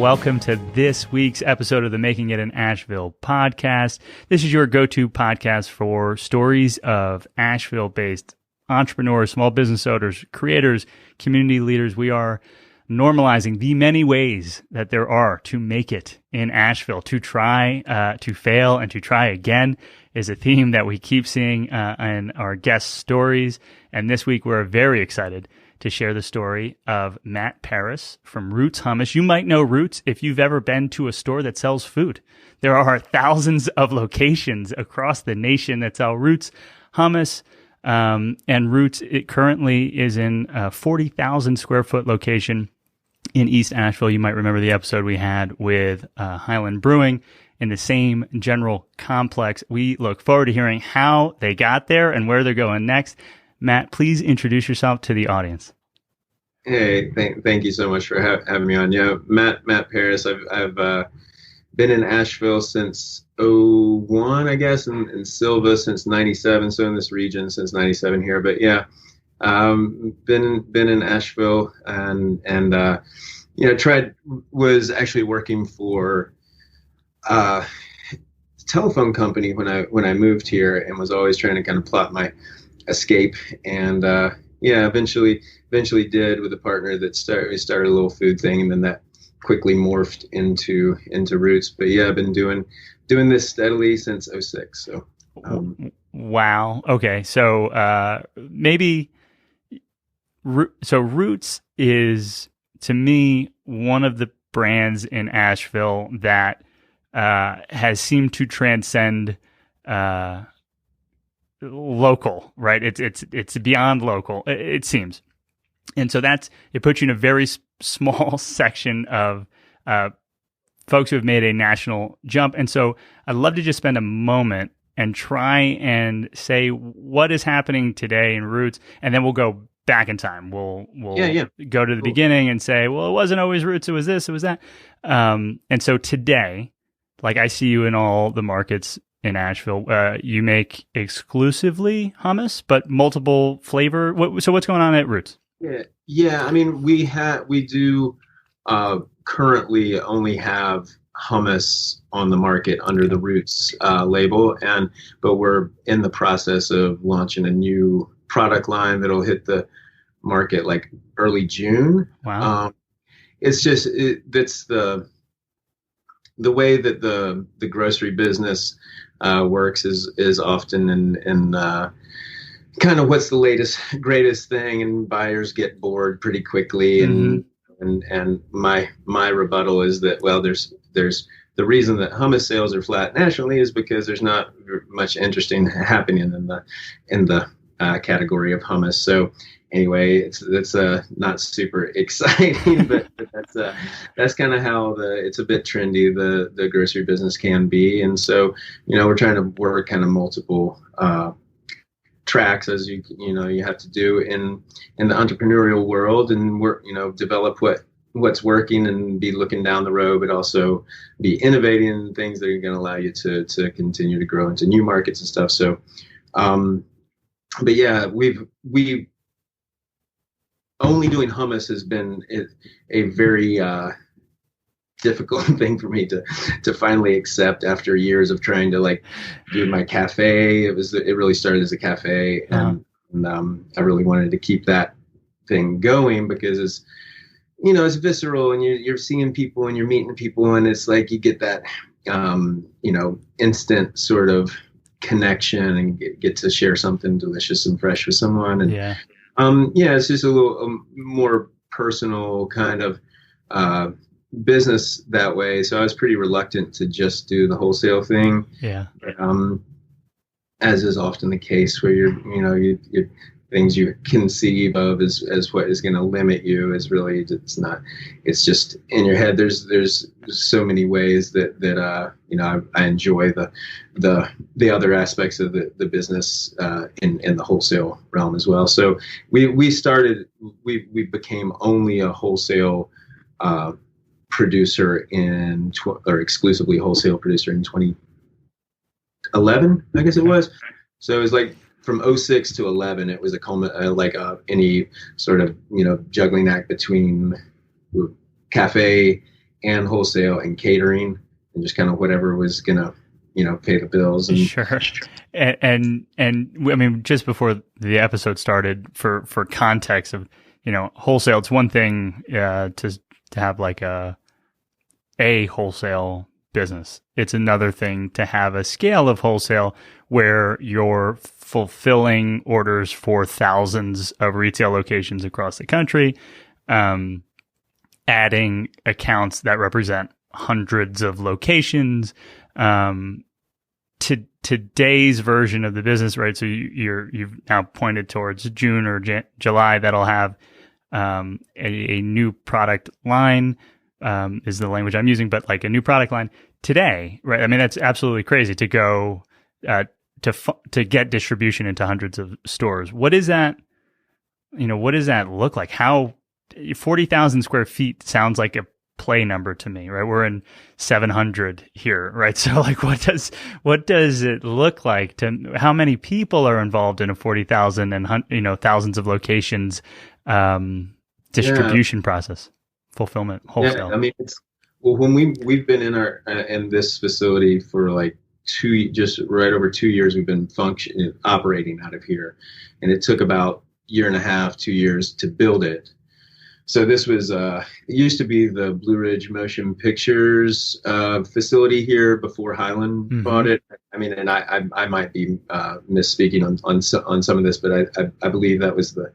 welcome to this week's episode of the Making It in Asheville podcast. This is your go-to podcast for stories of Asheville-based entrepreneurs, small business owners, creators, community leaders. We are normalizing the many ways that there are to make it in Asheville. To try, to fail, and to try again is a theme that we keep seeing in our guest stories. And this week, we're very excited to share the story of Matt Parris from Roots Hummus. You might know Roots if you've ever been to a store that sells food. There are thousands of locations across the nation that sell Roots Hummus. And Roots, it currently is in a 40,000 square foot location in East Asheville. You might remember the episode we had with Highland Brewing in the same general complex. We look forward to hearing how they got there and where they're going next. Matt, please introduce yourself to the audience. Hey, thank you so much for having me on. Yeah, Matt Parris. I've been in Asheville since '01, I guess, and Silva since '97. So in this region since '97 here. But yeah, been in Asheville and was actually working for a telephone company when I moved here, and was always trying to kind of plot my escape, and eventually did with a partner that started a little food thing, and then that quickly morphed into Roots. But yeah, I've been doing this steadily since '06. So wow. Okay, so Roots is, to me, one of the brands in Asheville that has seemed to transcend local, right? It's beyond local, it seems. And so it puts you in a very small section of folks who have made a national jump. And so I'd love to just spend a moment and try and say what is happening today in Roots, and then we'll go back in time. We'll go to the beginning and say, well, it wasn't always Roots, it was this, it was that. And so today, like, I see you in all the markets in Asheville. You make exclusively hummus, but multiple flavor. So what's going on at Roots? Yeah. I mean, we do currently only have hummus on the market under the Roots label, but we're in the process of launching a new product line that'll hit the market like early June. Wow. It's just that's the way that the grocery business works is often in kind of what's the latest greatest thing, and buyers get bored pretty quickly. Mm-hmm. And my rebuttal is that, well, there's the reason that hummus sales are flat nationally is because there's not much interesting happening in the category of hummus. So anyway, it's not super exciting, but that's kind of how it's a bit trendy, the grocery business can be. And so, we're trying to work kind of multiple tracks, as you have to do in the entrepreneurial world, and develop what's working and be looking down the road, but also be innovating in things that are going to allow you to continue to grow into new markets and stuff. So, but yeah, we've only doing hummus has been a very difficult thing for me to finally accept after years of trying to do my cafe. It really started as a cafe, and I really wanted to keep that thing going because it's visceral, and you're seeing people and you're meeting people, and it's like you get that instant sort of connection and get to share something delicious and fresh with someone. And it's just a little more personal kind of business that way. So I was pretty reluctant to just do the wholesale thing. Yeah. But, as is often the case, where you're things you conceive of as what is going to limit you is really, it's just in your head. There's so many ways that I enjoy the other aspects of the business in the wholesale realm as well. So we became only a wholesale producer or exclusively wholesale producer in 2011, I guess it was. So it was like from 06 to 11, it was any sort of, juggling act between cafe and wholesale and catering and just kind of whatever was gonna, pay the bills. And sure. And I mean, just before the episode started, for context of, wholesale, it's one thing to have like a wholesale business. It's another thing to have a scale of wholesale where you're fulfilling orders for thousands of retail locations across the country, adding accounts that represent hundreds of locations. To today's version of the business, right? So you've now pointed towards June or July that'll have a new product line, is the language I'm using, but like a new product line today, right? I mean, that's absolutely crazy to go to get distribution into hundreds of stores. What is that? What does that look like? How 40,000 square feet sounds like a play number to me, right? We're in 700 here, right? So like, what does it look like how many people are involved in a 40,000 and, thousands of locations, distribution process, fulfillment, wholesale? Yeah, I mean, when we've been in this facility for like just right over 2 years, we've been operating out of here. And it took about a year and a half, 2 years to build it. So this was, it used to be the Blue Ridge Motion Pictures facility here before Highland bought it. I mean, and I might be misspeaking on some of this, but I believe that was the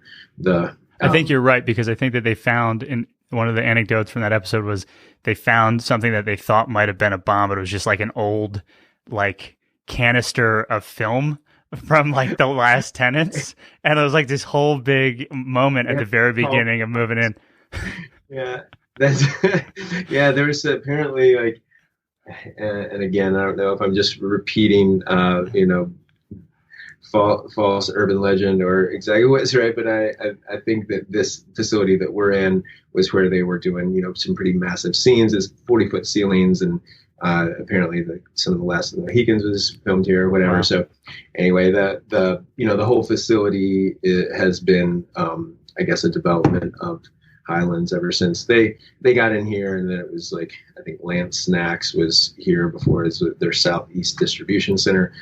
I think you're right, because I think that they found, in one of the anecdotes from that episode was they found something that they thought might have been a bomb, but it was just like an old like canister of film from like the last tenants. And it was like this whole big moment at the very beginning of moving in. Yeah, there was apparently like, and again, I don't know if I'm just repeating, false urban legend or exactly what's right, but I think that this facility that we're in was where they were doing, some pretty massive scenes, as 40-foot ceilings, and apparently some of the Last of the Mohicans was filmed here or whatever. Wow. So anyway, the whole facility has been, I guess, a development of Highlands ever since they got in here. And then it was like, I think Lance Snacks was here before, as their Southeast distribution center.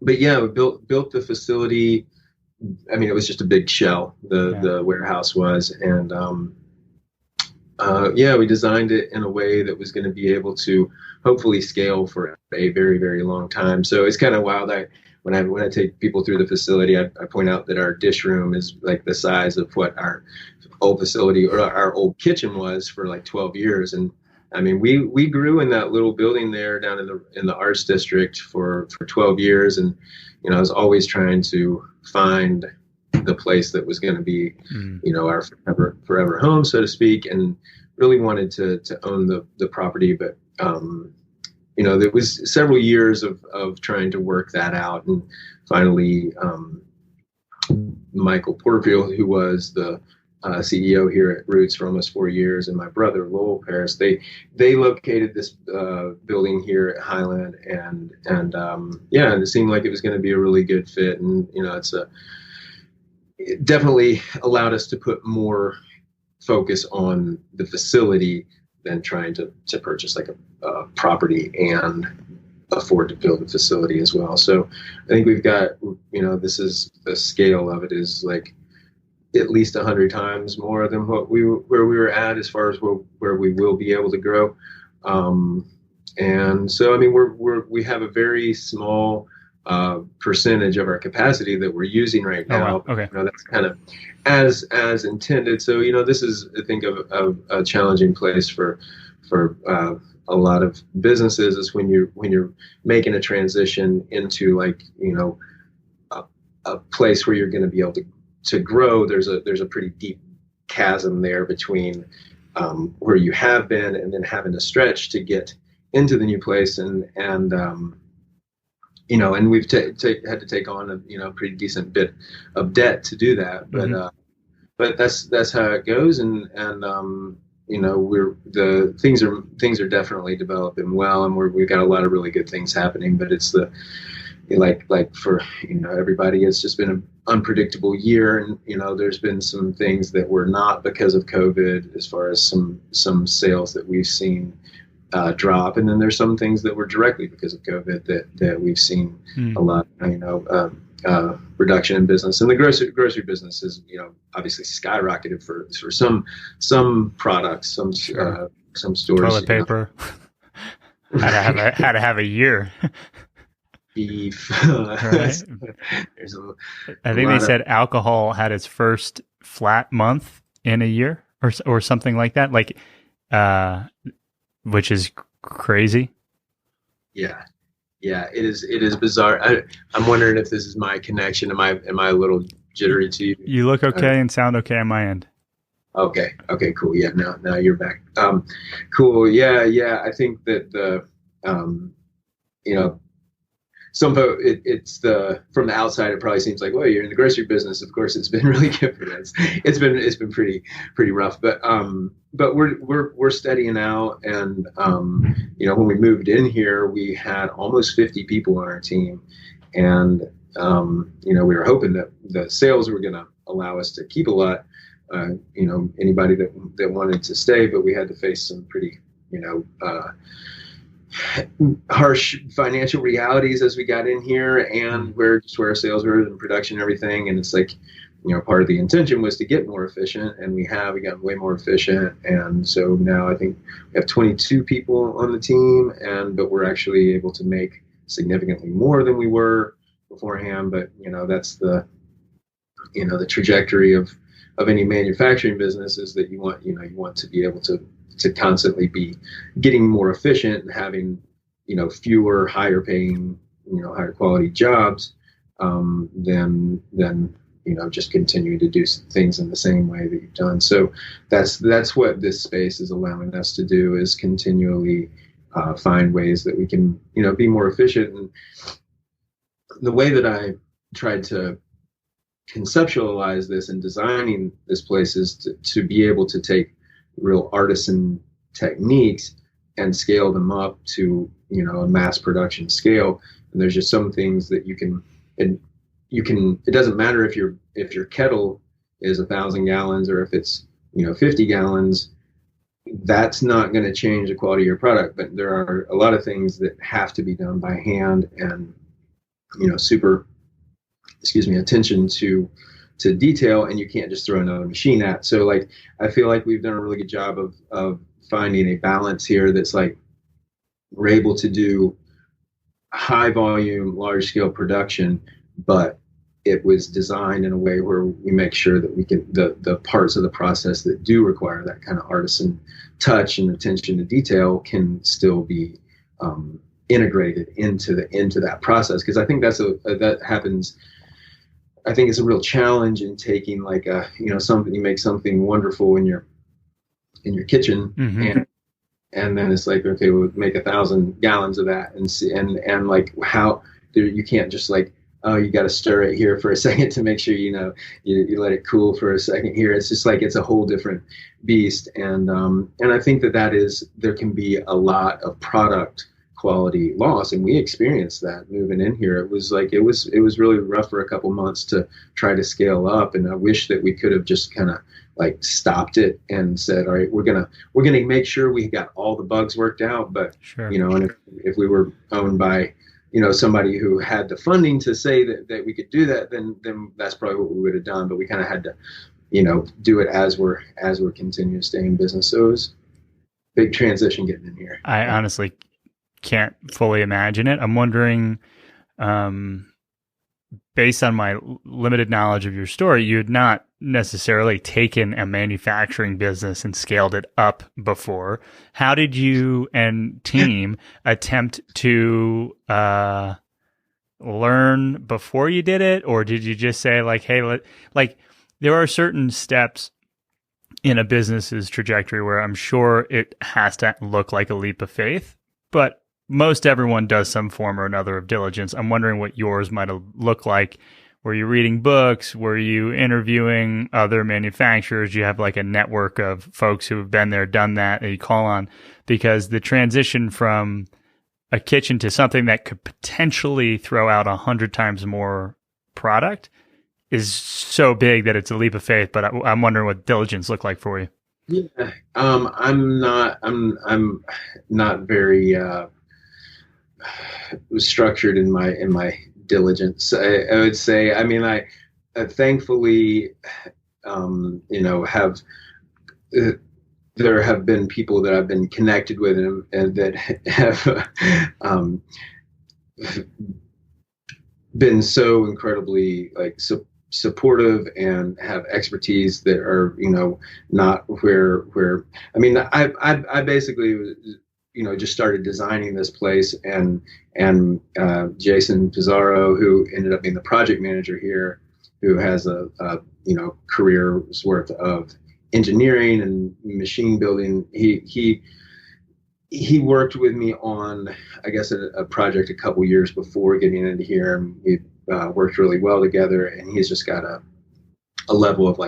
But yeah, we built the facility. I mean, it was just a big shell, the warehouse was. And we designed it in a way that was going to be able to hopefully scale for a very, very long time. So it's kind of wild. When I take people through the facility, I point out that our dish room is like the size of what our old facility or our old kitchen was for like 12 years. And I mean, we grew in that little building there down in the arts district for 12 years. And, I was always trying to find the place that was going to be, our forever home, so to speak, and really wanted to own the property. But, there was several years of trying to work that out. And finally, Michael Porterfield, who was the CEO here at Roots for almost 4 years, and my brother Lowell Parris, they located this building here at Highland, and it seemed like it was going to be a really good fit. And it definitely allowed us to put more focus on the facility than trying to purchase like a property and afford to build a facility as well. So I think we've got, this is the scale of it is like at least 100 times more than where we were at as far as where we will be able to grow. And so, I mean, we have a very small percentage of our capacity that we're using right now. Oh, wow. Okay. That's kind of as intended. So, this is, I think, of a challenging place for a lot of businesses, is when you're making a transition into like, a place where you're going to be able to grow. There's a pretty deep chasm there between where you have been and then having to stretch to get into the new place. And we've had to take on a pretty decent bit of debt to do that. But that's how it goes. And things are definitely developing well, and we've got a lot of really good things happening. But it's like for, everybody, it's just been an unpredictable year. And, there's been some things that were not because of COVID, as far as some sales that we've seen drop. And then there's some things that were directly because of COVID that we've seen a lot, reduction in business. And the grocery business is, obviously skyrocketed for some products, some stores. Toilet paper. Had to have a year. Beef. Right. I think they said alcohol had its first flat month in a year, or something like that. Which is crazy. Yeah, it is bizarre. I'm wondering if this is my connection. Am I a little jittery to you? You look okay and sound okay on my end. Okay, cool. Yeah, now you're back. Cool. Yeah. I think that some folks, it's from the outside, it probably seems like, well, you're in the grocery business. Of course, it's been really good for that. It's been pretty rough, but we're steadying out. And when we moved in here, we had almost 50 people on our team, and we were hoping that the sales were going to allow us to keep a lot. Anybody that wanted to stay, but we had to face some pretty harsh financial realities as we got in here, and where our sales were and production and everything. And it's like, part of the intention was to get more efficient, and we got way more efficient. And so now I think we have 22 people on the team, but we're actually able to make significantly more than we were beforehand. But that's the trajectory of any manufacturing business, is that you want to be able to constantly be getting more efficient and having, fewer higher paying, higher quality jobs, than just continuing to do things in the same way that you've done. So that's what this space is allowing us to do, is continually find ways that we can, be more efficient. And the way that I tried to conceptualize this and designing this place is to be able to take real artisan techniques and scale them up to a mass production scale. And there's just some things that you can it doesn't matter if your kettle is 1,000 gallons or if it's 50 gallons. That's not going to change the quality of your product. But there are a lot of things that have to be done by hand, and super attention to detail, and you can't just throw another machine at. So I feel like we've done a really good job of finding a balance here that's like, we're able to do high volume, large scale production, but it was designed in a way where we make sure that we can, the parts of the process that do require that kind of artisan touch and attention to detail can still be integrated into that process. Because I think that happens. I think it's a real challenge in taking something, you make something wonderful in your kitchen, and then it's like, okay, we'll make 1,000 gallons of that, and like how you can't just like, oh, you got to stir it here for a second to make sure you let it cool for a second here. It's just like, it's a whole different beast, and I think that there can be a lot of product quality loss, and we experienced that moving in here. It was really rough for a couple months to try to scale up, and I wish that we could have just kind of like stopped it and said, all right, we're gonna make sure we got all the bugs worked out. But sure. And if we were owned by somebody who had the funding to say that we could do that, then that's probably what we would have done. But we kind of had to do it as we're continuing to stay in business. So it was a big transition getting in here. I honestly can't fully imagine it. I'm wondering, based on my limited knowledge of your story, you had not necessarily taken a manufacturing business and scaled it up before. How did you and team attempt to learn before you did it? Or did you just say like, hey, there are certain steps in a business's trajectory where I'm sure it has to look like a leap of faith, but most everyone does some form or another of diligence. I'm wondering what yours might have looked like. Were you reading books? Were you interviewing other manufacturers? You have like a network of folks who have been there, done that, that you call on? Because the transition from a kitchen to something that could potentially throw out 100 times more product is so big that it's a leap of faith. But I'm wondering what diligence looked like for you. Yeah, I'm not very structured in my diligence. I would say. I mean, I thankfully, have there have been people that I've been connected with and that have been so incredibly supportive and have expertise that are not where I mean I basically just started designing this place, and Jason Pizarro, who ended up being the project manager here, who has a career's worth of engineering and machine building, he worked with me on, I guess, a project a couple years before getting into here, and we worked really well together. And he's just got a level of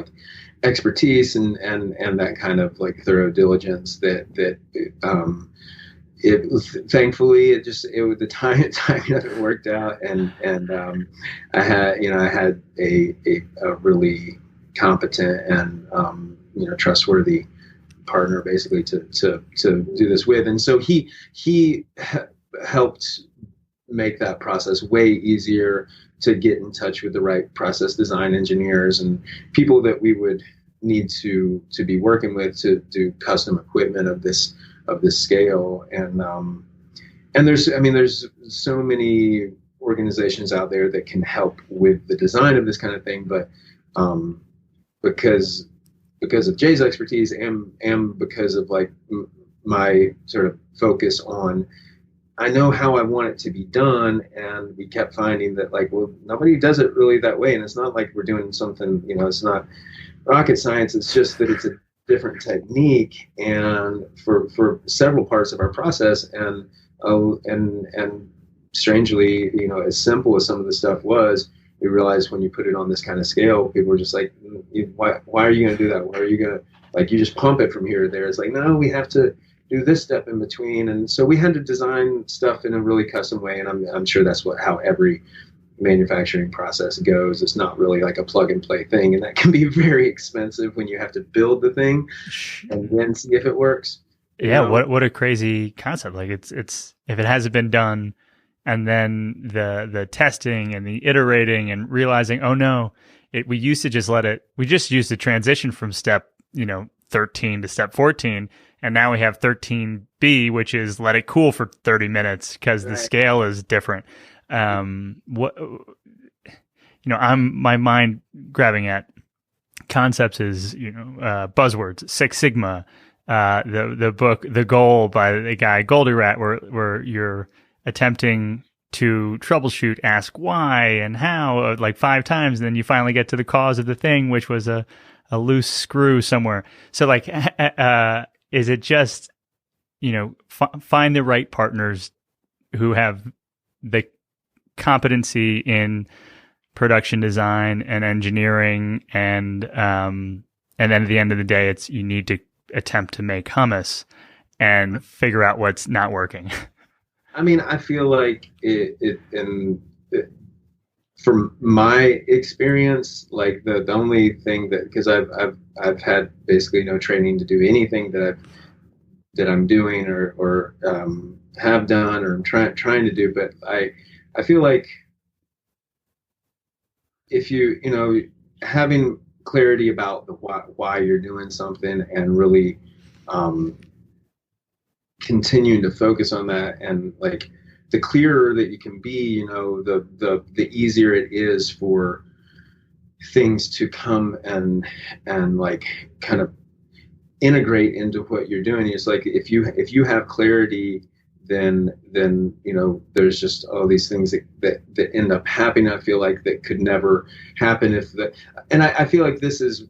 expertise and that kind of thorough diligence that thankfully it was the timing of it worked out, and I had a really competent and trustworthy partner basically to do this with. And so he helped make that process way easier, to get in touch with the right process design engineers and people that we would need to be working with to do custom equipment of this scale. And there's so many organizations out there that can help with the design of this kind of thing, but because of Jay's expertise and because of my sort of focus on, I know how I want it to be done, and we kept finding that nobody does it really that way, and it's not like we're doing something, it's not rocket science. It's just that it's a different technique, and for several parts of our process, and strangely, as simple as some of the stuff was, we realized when you put it on this kind of scale, people were just like, why are you going to do that? Why are you going to, you just pump it from here to there? It's no, we have to do this step in between. And so we had to design stuff in a really custom way. And I'm sure that's how every manufacturing process goes. It's not really like a plug and play thing. And that can be very expensive when you have to build the thing and then see if it works. Yeah. What a crazy concept. It's if it hasn't been done, and then the testing and the iterating and realizing, oh no, we used to just we just used to transition from step, 13 to step 14. And now we have 13B, which is let it cool for 30 minutes because the scale is different. My mind grabbing at concepts is, buzzwords, Six Sigma, the book, The Goal by the guy Goldie Rat, where you're attempting to troubleshoot, ask why and how, 5 times, and then you finally get to the cause of the thing, which was a loose screw somewhere. So is it just, find the right partners who have the competency in production design and engineering, and then at the end of the day, it's you need to attempt to make hummus and figure out what's not working. I mean, I feel like from my experience, the only thing that, because I've had basically no training to do anything that I'm doing or have done or I'm trying to do, but I feel like if having clarity about the why you're doing something and really continuing to focus on that, and the clearer that you can be, the easier it is for things to come and kind of integrate into what you're doing. It's if you have clarity, then there's just all these things that end up happening. I feel like that could never happen and I feel like this is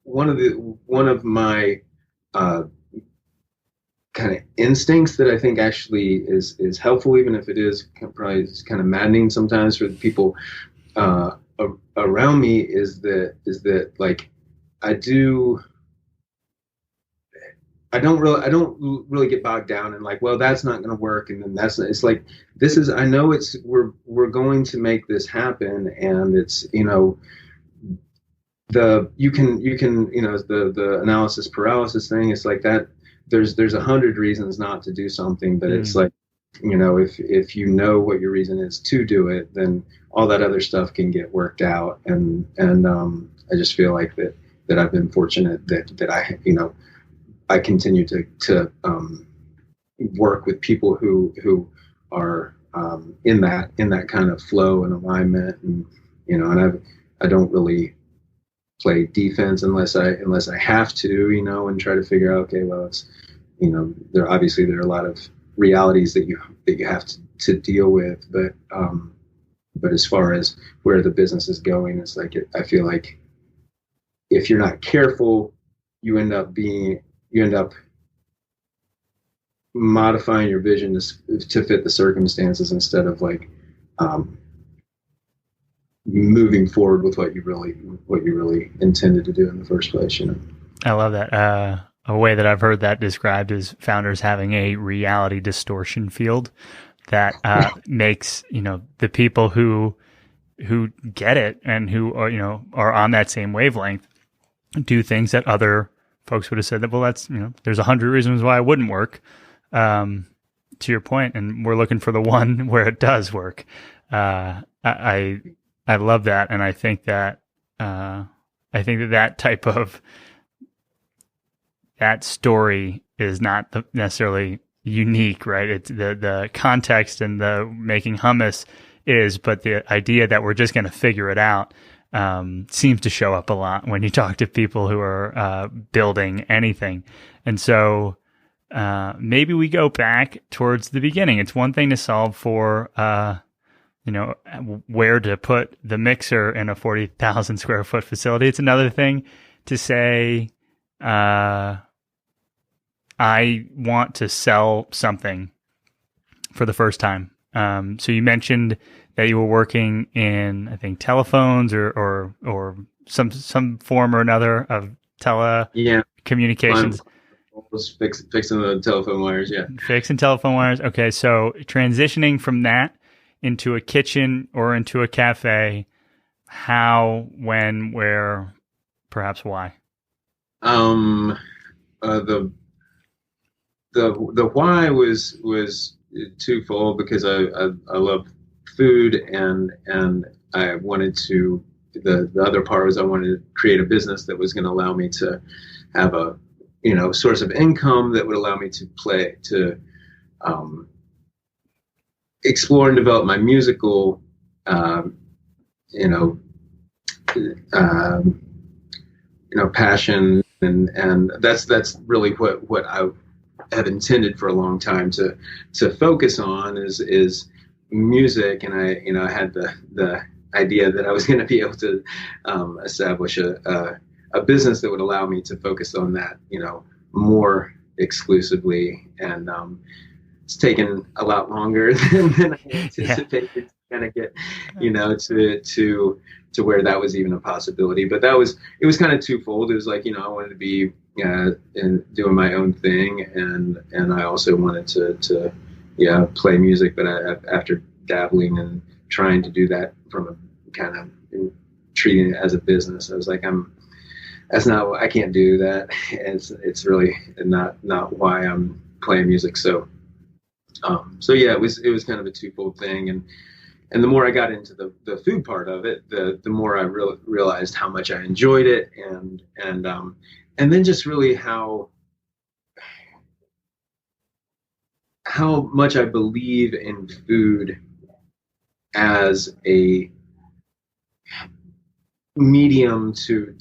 one of my kind of instincts that I think actually is helpful, even if it is probably kind of maddening sometimes for the people around me, is that I do. I don't really get bogged down in like, well, that's not going to work, and then that's not, it's like this is I know it's we're going to make this happen, and it's the the analysis paralysis thing. It's like that. There's 100 reasons not to do something, but it's like if you know what your reason is to do it, then all that other stuff can get worked out, and I just feel like that I've been fortunate that I continue to work with people who are in that kind of flow and alignment, and I don't really play defense unless I have to, and try to figure out, okay, well, it's there are a lot of realities that you have to deal with, but as far as where the business is going, it's like I feel like if you're not careful, you end up modifying your vision to fit the circumstances instead of like moving forward with what you really intended to do in the first place. I love that. A way that I've heard that described is founders having a reality distortion field that makes the people who get it and who are on that same wavelength do things that other folks would have said that, well, that's, there's 100 reasons why it wouldn't work, to your point, and we're looking for the one where it does work. I love that. And I think that type of, that story is not necessarily unique, right? It's the context and the making hummus is, but the idea that we're just going to figure it out seems to show up a lot when you talk to people who are building anything. And so maybe we go back towards the beginning. It's one thing to solve for, where to put the mixer in a 40,000 square foot facility. It's another thing to say, I want to sell something for the first time. So you mentioned that you were working in, I think, telephones or some form or another of telecommunications. Fixing the telephone wires, yeah. Fixing telephone wires. Okay, so transitioning from that into a kitchen or into a cafe, how, when, where, perhaps why? The why was twofold, because I love food, and I wanted to, the other part was I wanted to create a business that was going to allow me to have a source of income that would allow me to explore and develop my musical passion, and that's really what I have intended for a long time to focus on is music. And I had the idea that I was going to be able to establish a business that would allow me to focus on that more exclusively, and it's taken a lot longer than I anticipated to kind of get to where that was even a possibility. But it was kind of twofold. It was like I wanted to be and doing my own thing, and I also wanted to play music, but after dabbling and trying to do that from a kind of treating it as a business, I was like, I can't do that. It's really not why I'm playing music. So yeah, it was kind of a twofold thing, and the more I got into the food part of it, the more I realized how much I enjoyed it, and then just really how much I believe in food as a medium to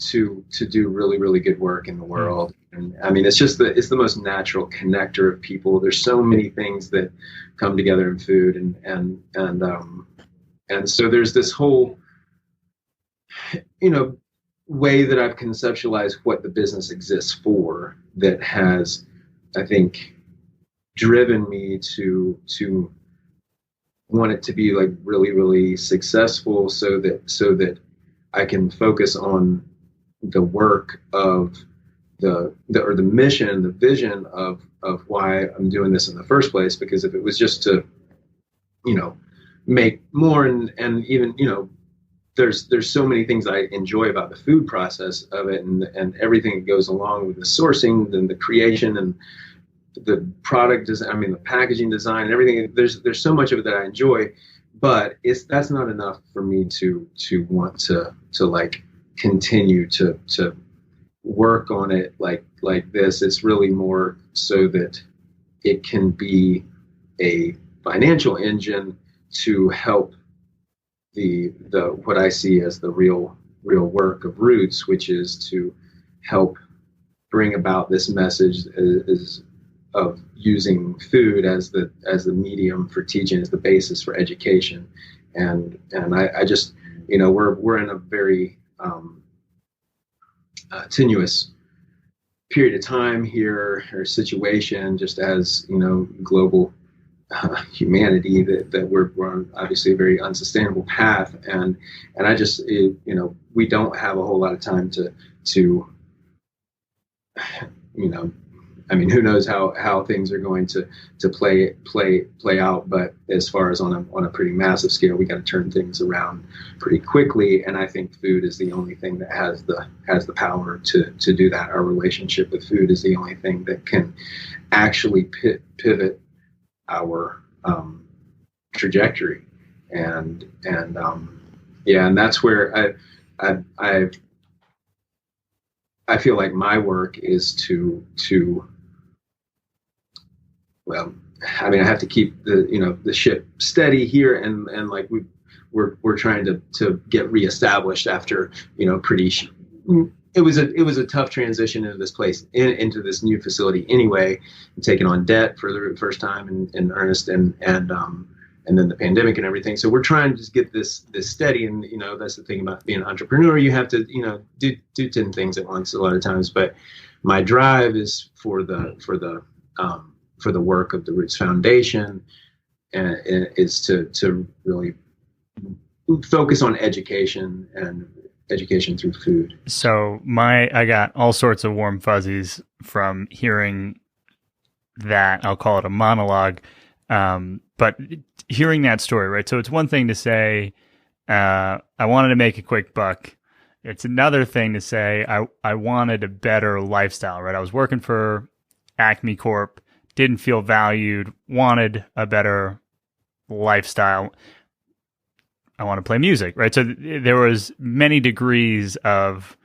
do really, really good work in the world. And I mean, it's the most natural connector of people. There's so many things that come together in food, and so there's this whole way that I've conceptualized what the business exists for, that has, I think, driven me to want it to be like really, really successful, so that I can focus on the work of the mission, the vision of why I'm doing this in the first place. Because if it was just to, make more and even, there's so many things I enjoy about the food process of it, and everything that goes along with the sourcing and the creation and the product design, the packaging design and everything. There's so much of it that I enjoy, but that's not enough for me to want to like continue to work on it like this. It's really more so that it can be a financial engine to help the what I see as the real work of Roots, which is to help bring about this message is of using food as the medium for teaching, as the basis for education. And I just, we're in a very tenuous period of time here, or situation, just as global humanity, that we're on obviously a very unsustainable path, and I just we don't have a whole lot of time to who knows how things are going to play out. But as far as on a pretty massive scale, we got to turn things around pretty quickly. And I think food is the only thing that has the power to do that. Our relationship with food is the only thing that can actually pivot our trajectory. And that's where I feel like my work is to I have to keep the ship steady here, and like we're trying to get reestablished after it was a tough transition into this place, into this new facility anyway, and taking on debt for the first time in earnest, and then the pandemic and everything. So we're trying to just get this steady, and that's the thing about being an entrepreneur. You have to do 10 things at once a lot of times. But my drive is for the work of the Roots Foundation, and is to really focus on education, and education through food. So I got all sorts of warm fuzzies from hearing that. I'll call it a monologue, but hearing that story, right? So it's one thing to say, I wanted to make a quick buck. It's another thing to say, I wanted a better lifestyle, right? I was working for Acme Corp, didn't feel valued, wanted a better lifestyle. I want to play music, right? So there was many degrees of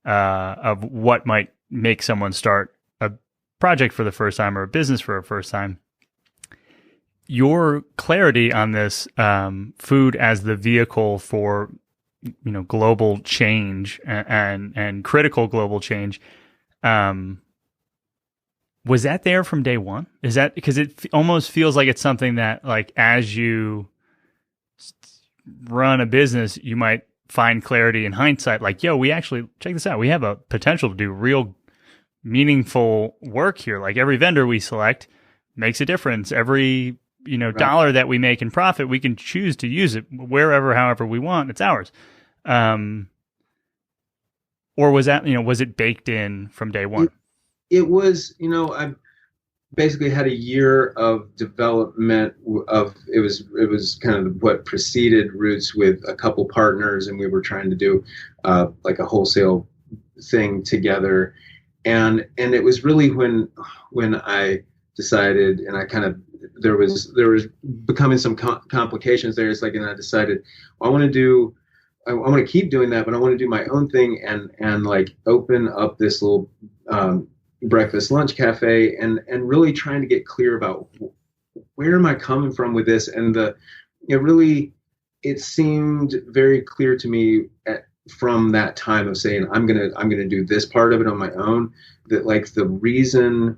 what might make someone start a project for the first time or a business for a first time. Your clarity on this, food as the vehicle for global change and critical global change, was that there from day one? Is that because it almost feels like it's something that, like, as you run a business, you might find clarity in hindsight, like, we actually, check this out, we have a potential to do real meaningful work here. Like, every vendor we select makes a difference. Every right. dollar that we make in profit, we can choose to use it wherever, however we want. It's ours. Or was that, was it baked in from day one? It was, I basically had a year of development it was kind of what preceded Roots, with a couple partners, and we were trying to do like a wholesale thing together. And it was really when I decided, and I kind of, there was becoming some complications there. It's like, and I decided, I want to keep doing that, but I want to do my own thing, and like open up this little breakfast lunch cafe, and really trying to get clear about where am I coming from with this. And it seemed very clear to me from that time of saying, I'm gonna do this part of it on my own, that like the reason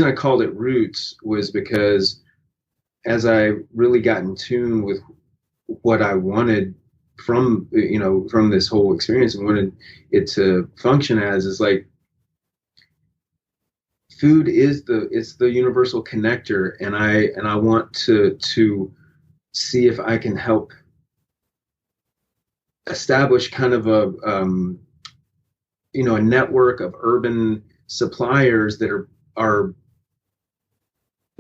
I called it Roots was because as I really got in tune with what I wanted from this whole experience, and wanted it to function as, is like, food is the universal connector, and I want to see if I can help establish kind of a network of urban suppliers that are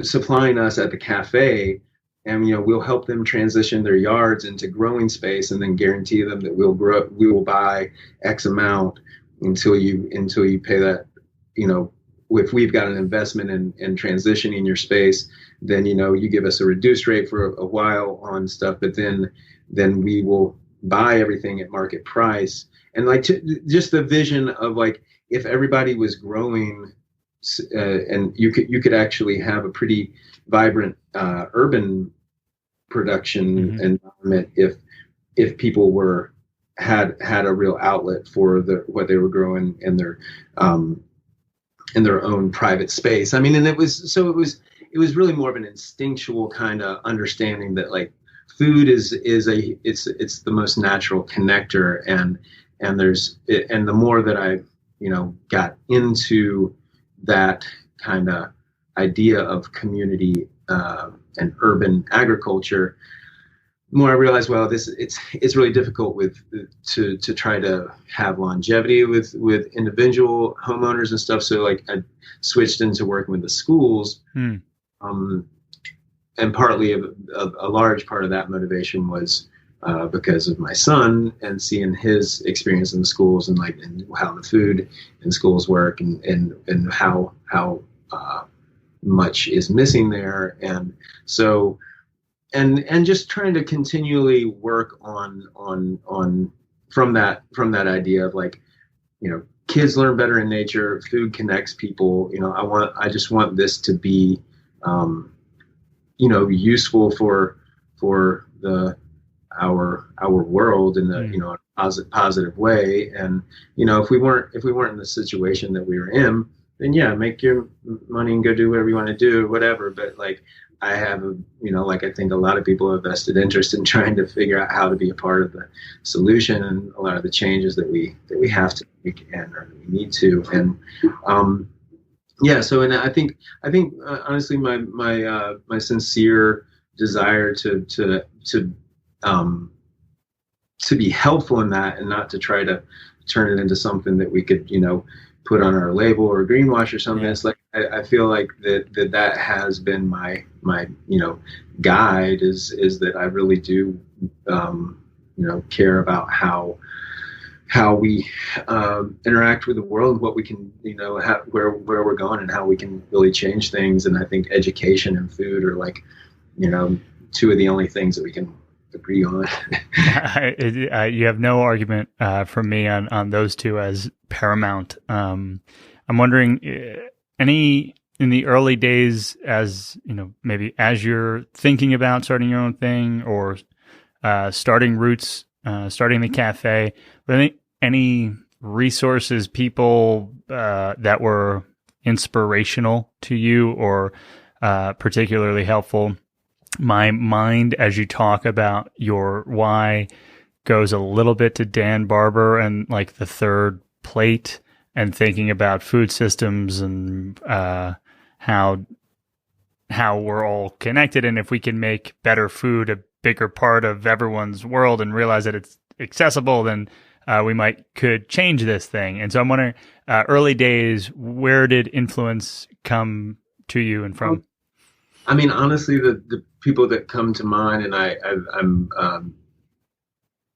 supplying us at the cafe, and we'll help them transition their yards into growing space, and then guarantee them that we will buy X amount until you pay that. If we've got an investment in transitioning your space, then you give us a reduced rate for a while on stuff, but then we will buy everything at market price. And just the vision of if everybody was growing, and you could actually have a pretty vibrant urban production environment if people had a real outlet for what they were growing in their own private space. I mean, and it was really more of an instinctual kind of understanding that food is the most natural connector, and the more that I got into that kind of idea of community and urban agriculture, the more I realized, well, it's really difficult to try to have longevity with individual homeowners and stuff. So I switched into working with the schools, and partly a large part of that motivation was because of my son and seeing his experience in the schools, and how the food in schools work, and how much is missing there. And so, and just trying to continually work on from that idea of kids learn better in nature, food connects people. I just want this to be useful for our world in a positive way. And if we weren't in the situation that we were in, then yeah, make your money and go do whatever you want to do, whatever. But I have I think a lot of people have vested interest in trying to figure out how to be a part of the solution and a lot of the changes that we have to make and or we need to. And so, and I think honestly, my sincere desire to be helpful in that, and not to try to turn it into something that we could put on our label or greenwash or something. It's I feel like that has been my guide is that I really do care about how we interact with the world, what we can where we're going, and how we can really change things. And I think education and food are two of the only things that we can agree on. You have no argument from me on those two as paramount. I'm wondering, in the early days, as maybe as you're thinking about starting your own thing or starting Roots, starting the cafe, but any resources, people that were inspirational to you or particularly helpful? My mind, as you talk about your why, goes a little bit to Dan Barber and the third plate, and thinking about food systems and how we're all connected, and if we can make better food a bigger part of everyone's world and realize that it's accessible, then we could change this thing. And so I'm wondering, early days, where did influence come to you and from? I mean, honestly, the people that come to mind, and I'm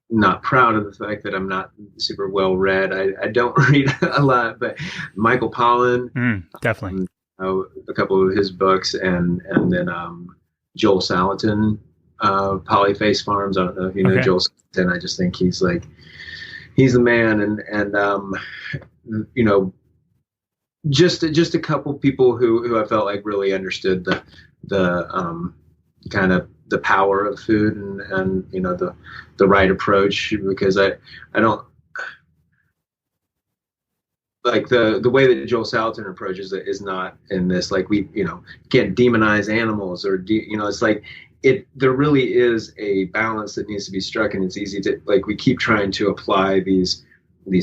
not proud of the fact that I'm not super well read. I don't read a lot, but Michael Pollan, definitely, a couple of his books, and then Joel Salatin, Polyface Farms. I don't know if you know Joel Salatin. I just think he's the man, and just a couple people who I felt really understood the kind of the power of food and the right approach, because I don't the way that Joel Salatin approaches it is not in this we can't demonize animals or it's there really is a balance that needs to be struck, and it's easy to we keep trying to apply these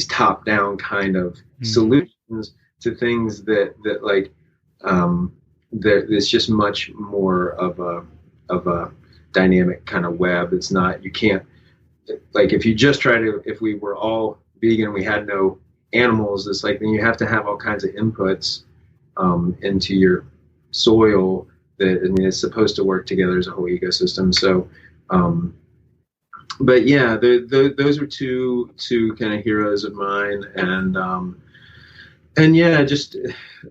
top down kind of solutions to things that there's just much more of a dynamic kind of web. It's not, you can't if you just try to, if we were all vegan, we had no animals. It's like then you have to have all kinds of inputs into your soil. That, I mean, it's supposed to work together as a whole ecosystem. So, but yeah, those are two kind of heroes of mine, and yeah, just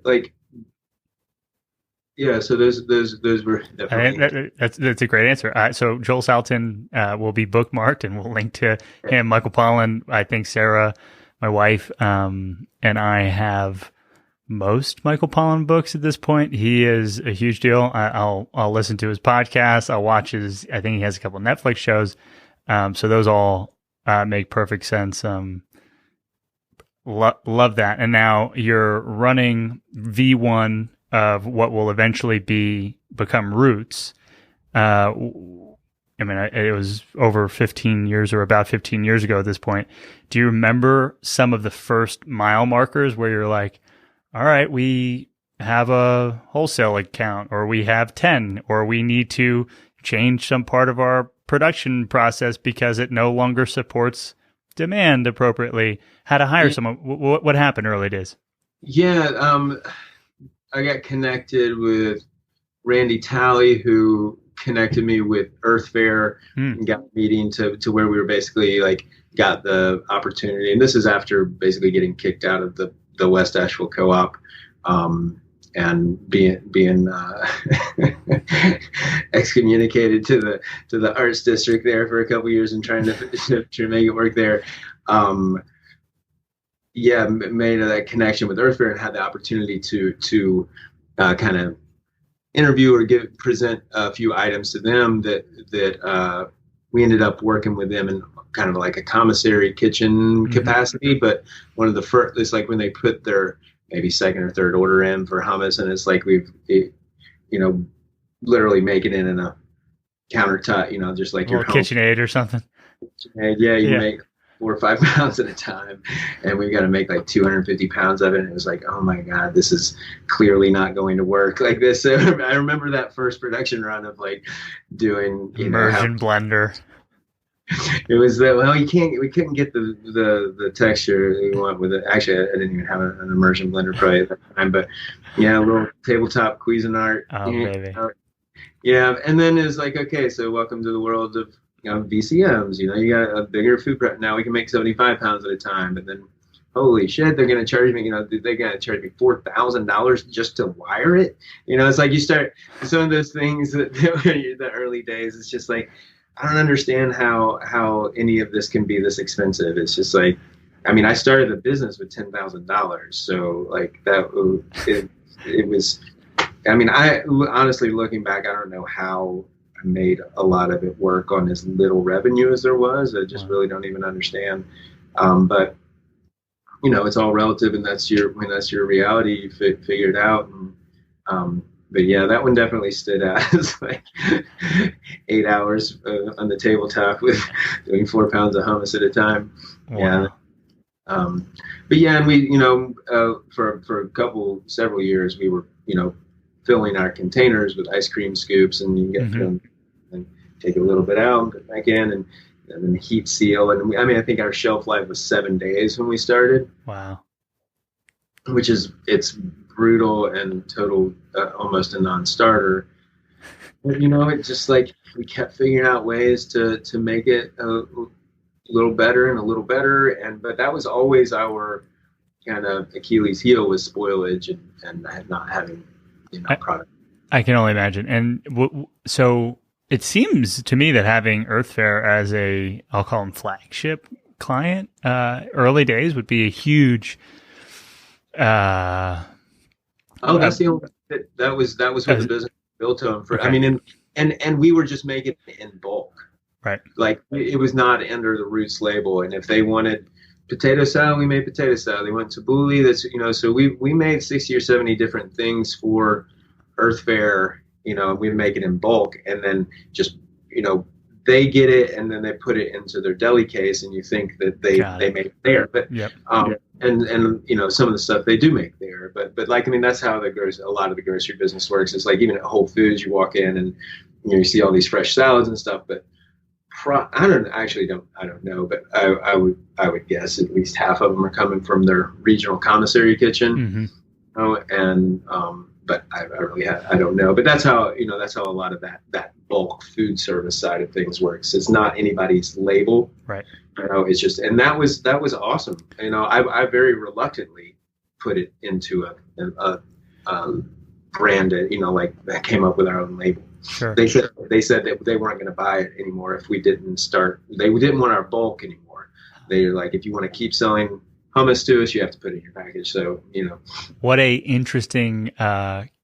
like. Yeah, so those were definitely. That's a great answer. So Joel Salatin will be bookmarked, and we'll link to him. Michael Pollan, I think Sarah, my wife, and I have most Michael Pollan books at this point. He is a huge deal. I'll listen to his podcast. I'll watch his. I think he has a couple of Netflix shows. So those all make perfect sense. Love that. And now you're running V1 of what will eventually become Roots. I mean, it was over 15 years or about 15 years ago at this point. Do you remember some of the first mile markers where you're like, all right, we have a wholesale account, or we have 10, or we need to change some part of our production process because it no longer supports demand appropriately? How to hire someone? What happened early days? Yeah, I got connected with Randy Talley, who connected me with Earth Fair and got a meeting to where we were basically like got the opportunity. And this is after basically getting kicked out of the West Asheville Co-op and being excommunicated to the arts district there for a couple of years and trying to make it work there. Yeah, made that connection with Earth Fair and had the opportunity to kind of interview or present a few items to them that we ended up working with them in kind of like a commissary kitchen capacity. But one of the first, it's like when they put their maybe second or third order in for hummus, and it's like literally make it in a countertop, just like your KitchenAid or something. Yeah, you make 4 or 5 pounds at a time, and we've got to make like 250 pounds of it. And it was like, oh my God, this is clearly not going to work like this. So I remember that first production run of like doing immersion blender. It was that we couldn't get the texture we want with it. Actually, I didn't even have an immersion blender probably at that time, but yeah, a little tabletop Cuisinart. Oh baby. Yeah, and then it's like, okay, so welcome to the world of VCMs. You got a bigger food prep. Now we can make 75 pounds at a time. And then, holy shit, they're going to charge me, they're going to charge me $4,000 just to wire it. It's like you start some of those things that the early days, it's just like, I don't understand how any of this can be this expensive. It's just like, I mean, I started the business with $10,000. So like that, it was, I mean, I honestly looking back, I don't know how I made a lot of it work on as little revenue as there was. I just really don't even understand. But it's all relative, and that's your reality. You figure it out. And, but yeah, that one definitely stood out. It's like 8 hours on the tabletop with doing 4 pounds of hummus at a time. Wow. Yeah. But yeah, and we, for several years, we were, filling our containers with ice cream scoops, and you get them and take a little bit out, put it back in, and then heat seal. And I think our shelf life was 7 days when we started. Wow. Which it's brutal and total, almost a non-starter. But it's just like we kept figuring out ways to make it a little better and a little better. But that was always our kind of Achilles heel, was spoilage and not having product. I can only imagine. And so it seems to me that having Earth Fair as I'll call them flagship client, early days would be a huge. That's the only that was what the business built on for. Okay. I mean, and we were just making it in bulk, right? Like it was not under the Roots label. And if they wanted potato salad, we made potato salad. They went tabbouleh. That's so we made 60 or 70 different things for Earth Fair. We make it in bulk, and then just they get it, and then they put it into their deli case, and you think that they make it there, but and some of the stuff they do make there, but like that's how a lot of the grocery business works. It's like even at Whole Foods, you walk in and you see all these fresh salads and stuff, but I don't know, but I would guess at least half of them are coming from their regional commissary kitchen. Mm-hmm. Oh, and but I really I don't know, but that's how that's how a lot of that bulk food service side of things works. It's not anybody's label, right? It's just, and that was awesome. I very reluctantly put it into a branded, like that came up with our own label. Sure. They said that they weren't going to buy it anymore if we didn't start. They didn't want our bulk anymore. They're like, if you want to keep selling hummus to us, you have to put it in your package. So, what a interesting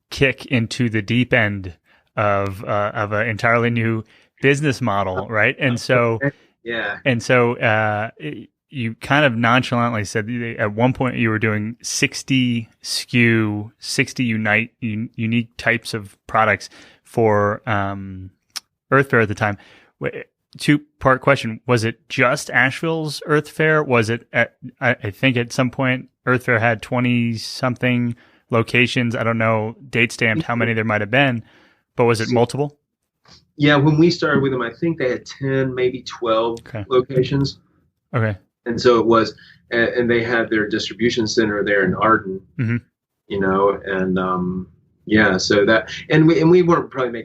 kick into the deep end of an entirely new business model, right? And so, yeah. And so, you kind of nonchalantly said at one point you were doing 60 SKU, 60 unique types of products for Earth Fair at the time. Two-part question. Was it just Asheville's Earth Fair? Was it I think at some point Earth Fair had 20-something locations. I don't know, date stamped how many there might have been, but was it multiple? Yeah, when we started with them, I think they had 10, maybe 12 locations. Okay. And so it was, and they had their distribution center there in Arden, mm-hmm. And yeah, so that, and we weren't probably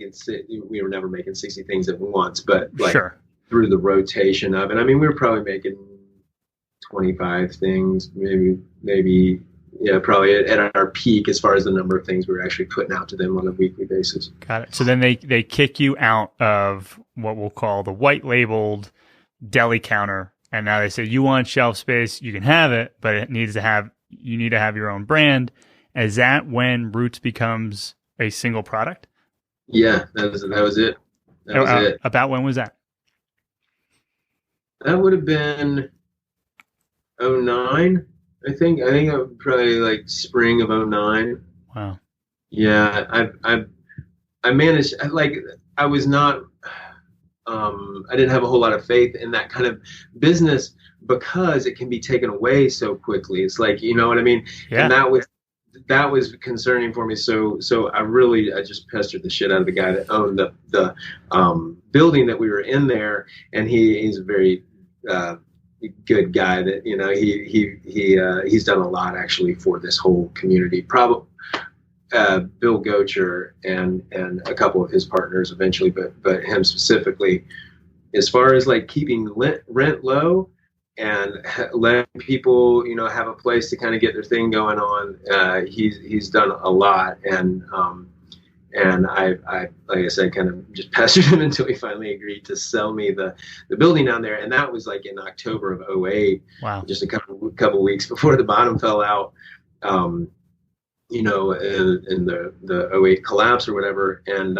we were never making 60 things at once, but like sure. Through the rotation of it, I mean, we were probably making 25 things, maybe, yeah, probably at our peak as far as the number of things we were actually putting out to them on a weekly basis. Got it. So then they kick you out of what we'll call the white labeled deli counter. And now they say, you want shelf space, you can have it, but you need to have your own brand. Is that when Roots becomes a single product? Yeah, that was it. That was it. About when was that? That would have been 2009, I think. I think probably like spring of 2009. Wow. Yeah, I managed, I was not, I didn't have a whole lot of faith in that kind of business because it can be taken away so quickly. It's like, you know what I mean? Yeah. And that was concerning for me. So I just pestered the shit out of the guy that owned the building that we were in there. And he's a very good guy that, he's done a lot actually for this whole community. Probably Bill Gocher and a couple of his partners eventually, but him specifically, as far as like keeping rent low and letting people, have a place to kind of get their thing going on. He's done a lot, and I like I said, kind of just pestered him until he finally agreed to sell me the building down there, and that was like in October of 2008. Wow. Just a couple weeks before the bottom fell out. In the 2008 collapse or whatever. And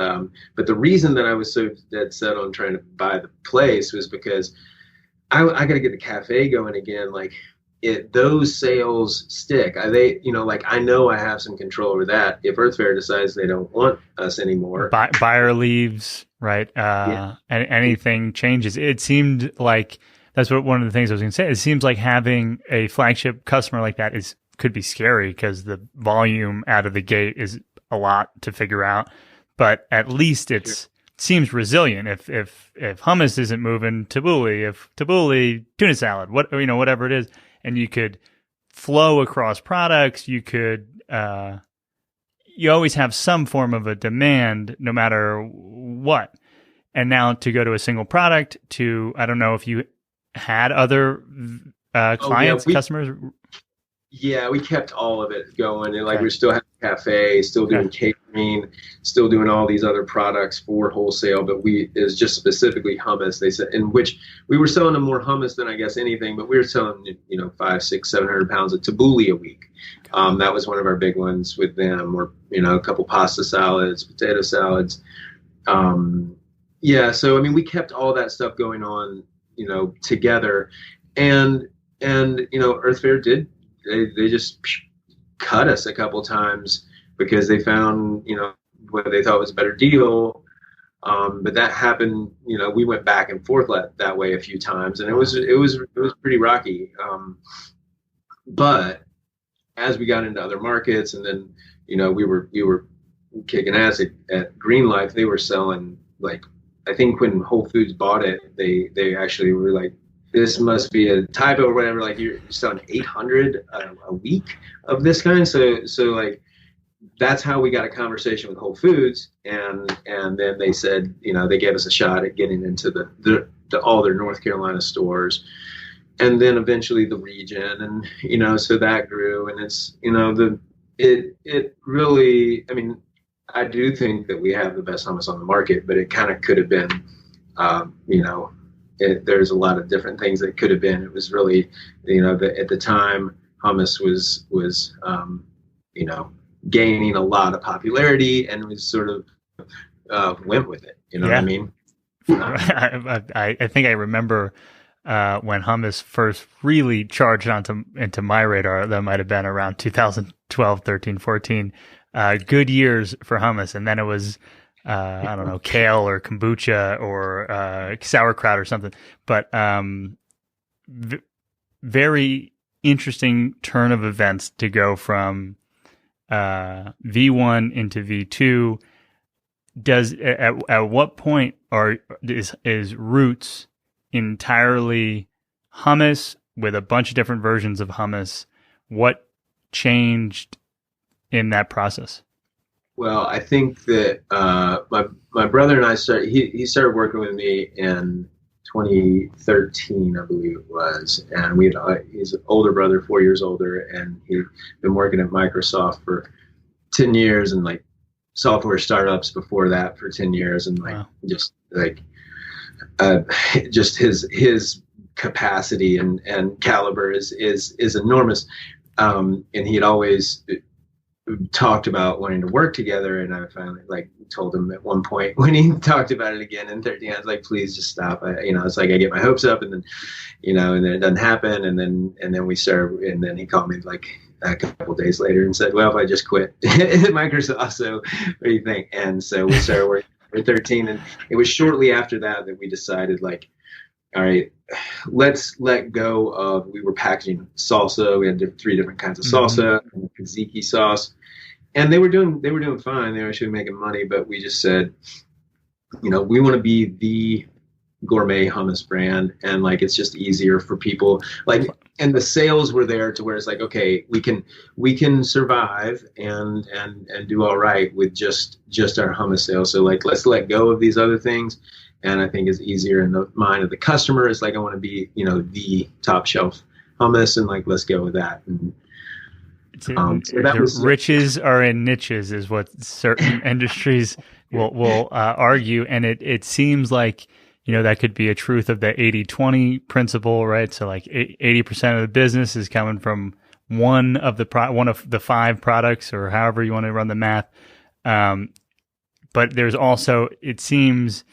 but the reason that I was so dead set on trying to buy the place was because I got to get the cafe going again. Like those sales stick. I know I have some control over that. If Earth Fair decides they don't want us anymore, buyer leaves, right? And anything changes. It seemed like that's one of the things I was going to say. It seems like having a flagship customer like that could be scary because the volume out of the gate is a lot to figure out, but at least seems resilient. If hummus isn't moving, tabbouleh, tuna salad, whatever it is, and you could flow across products, you always have some form of a demand no matter what. And now to go to a single product I don't know if you had other clients, customers. Yeah, we kept all of it going, and we still have a cafe, still doing catering, still doing all these other products for wholesale. But it was just specifically hummus. They said, in which we were selling them more hummus than I guess anything, but we were selling 500, 600, 700 pounds of tabbouleh a week. That was one of our big ones with them, or a couple pasta salads, potato salads. Yeah, so I mean, we kept all that stuff going on, together, and Earth Fair did. They just cut us a couple times because they found, what they thought was a better deal. But that happened, we went back and forth that way a few times, and it was pretty rocky. But as we got into other markets, and then, we were kicking ass at Green Life, they were selling like I think when Whole Foods bought it, they actually were like, this must be a typo or whatever. Like you're selling 800 a week of this kind. So like that's how we got a conversation with Whole Foods, and then they said, they gave us a shot at getting into the all their North Carolina stores, and then eventually the region, and so that grew, and it's it really, I mean, I do think that we have the best hummus on the market, but it kind of could have been, there's a lot of different things that could have been. It was really, at the time, hummus was gaining a lot of popularity, and we sort of went with it. You know what I mean? I think I remember when hummus first really charged into my radar. That might have been around 2012, 13, 14. Good years for hummus, and then it was I don't know, kale or kombucha or sauerkraut or something. But very interesting turn of events to go from V1 into V2. At what point is Roots entirely hummus with a bunch of different versions of hummus? What changed in that process? Well, I think that my brother and I started. He started working with me in 2013, I believe it was, and he's an older brother, 4 years older, and he'd been working at Microsoft for 10 years and like software startups before that for 10 years, and like just his capacity and caliber is enormous, and he had always talked about wanting to work together, and I finally like told him at one point when he talked about it again in 13, I was like, please just stop. It's like I get my hopes up, and then and then it doesn't happen, and then we started, and then he called me like a couple of days later and said, well, I just quit Microsoft, so what do you think? And so we started working for 13, and it was shortly after that we decided, like, all right, let's let go of, we were packaging salsa. We had 3 different kinds of salsa, and tzatziki sauce, and they were doing fine. They were actually making money, but we just said, we want to be the gourmet hummus brand, and like it's just easier for people, like, and the sales were there to where it's like, okay, we can survive and do all right with just our hummus sales. So like, let's let go of these other things. And I think it's easier in the mind of the customer. It's like, I want to be, the top shelf hummus, and like, let's go with that. And, so that riches are in niches, is what certain industries will argue. And it seems like, that could be a truth of the 80-20 principle, right? So like 80% of the business is coming from one of the 5 products, or however you want to run the math. But there's also, it seems,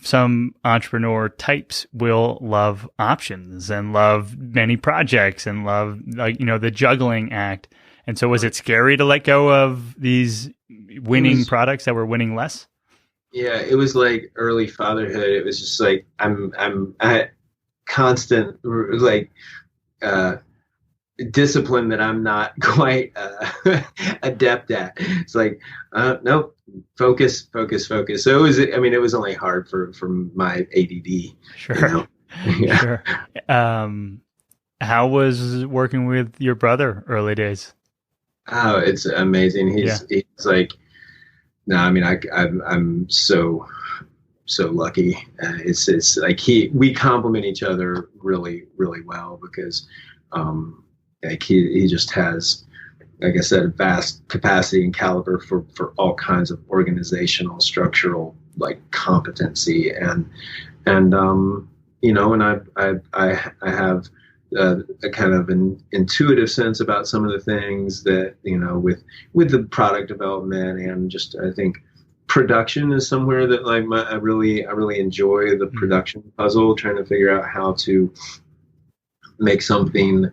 some entrepreneur types will love options and love many projects and love, like, the juggling act. And so was it scary to let go of these winning products that were winning less? Yeah, it was like early fatherhood. It was just like, I'm at constant, like, discipline that I'm not quite adept at. It's like, nope, focus. So it was only hard for my ADD. Sure. Yeah. Sure. How was working with your brother early days? Oh, it's amazing. He's like, no, I mean, I'm so lucky. It's like we complement each other really, really well, because like he just has, like I said, a vast capacity and caliber for all kinds of organizational, structural, like, competency, and I have a kind of an intuitive sense about some of the things that, with the product development, and just, I think production is somewhere that, like, I really enjoy the production puzzle, trying to figure out how to make something,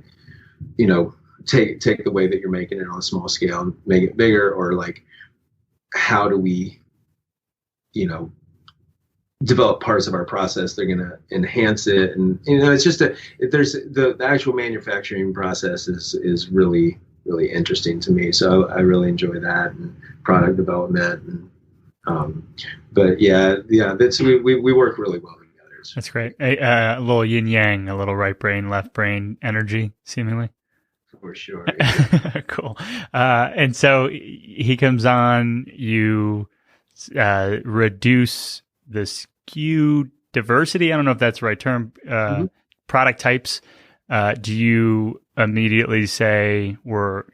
take the way that you're making it on a small scale and make it bigger, or like, how do we, develop parts of our process that are going to enhance it. And, it's just there's the actual manufacturing process is really, really interesting to me. So I really enjoy that, and product development, and But yeah, that's we work really well together. That's great. A little yin yang, a little right brain, left brain energy, seemingly. For sure. Cool. And so he comes on, you reduce the SKU diversity. I don't know if that's the right term. Product types. Do you immediately say we're,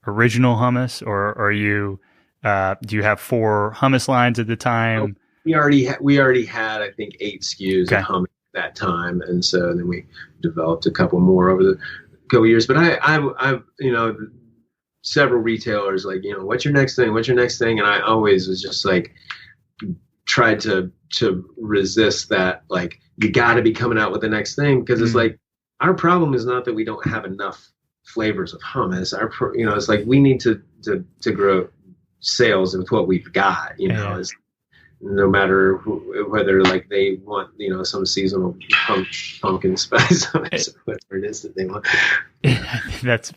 original hummus, or are you, do you have 4 hummus lines at the time? We already had, I think, 8 SKUs of hummus at that time. And so then we developed a couple more over the couple years. But I've several retailers like, what's your next thing? What's your next thing? And I always was just like, tried to resist that. Like, you got to be coming out with the next thing, because it's like, our problem is not that we don't have enough flavors of hummus. It's like we need to grow sales with what we've got. Is no matter whether like they want some seasonal pumpkin spice hummus or whatever it is that they want. That's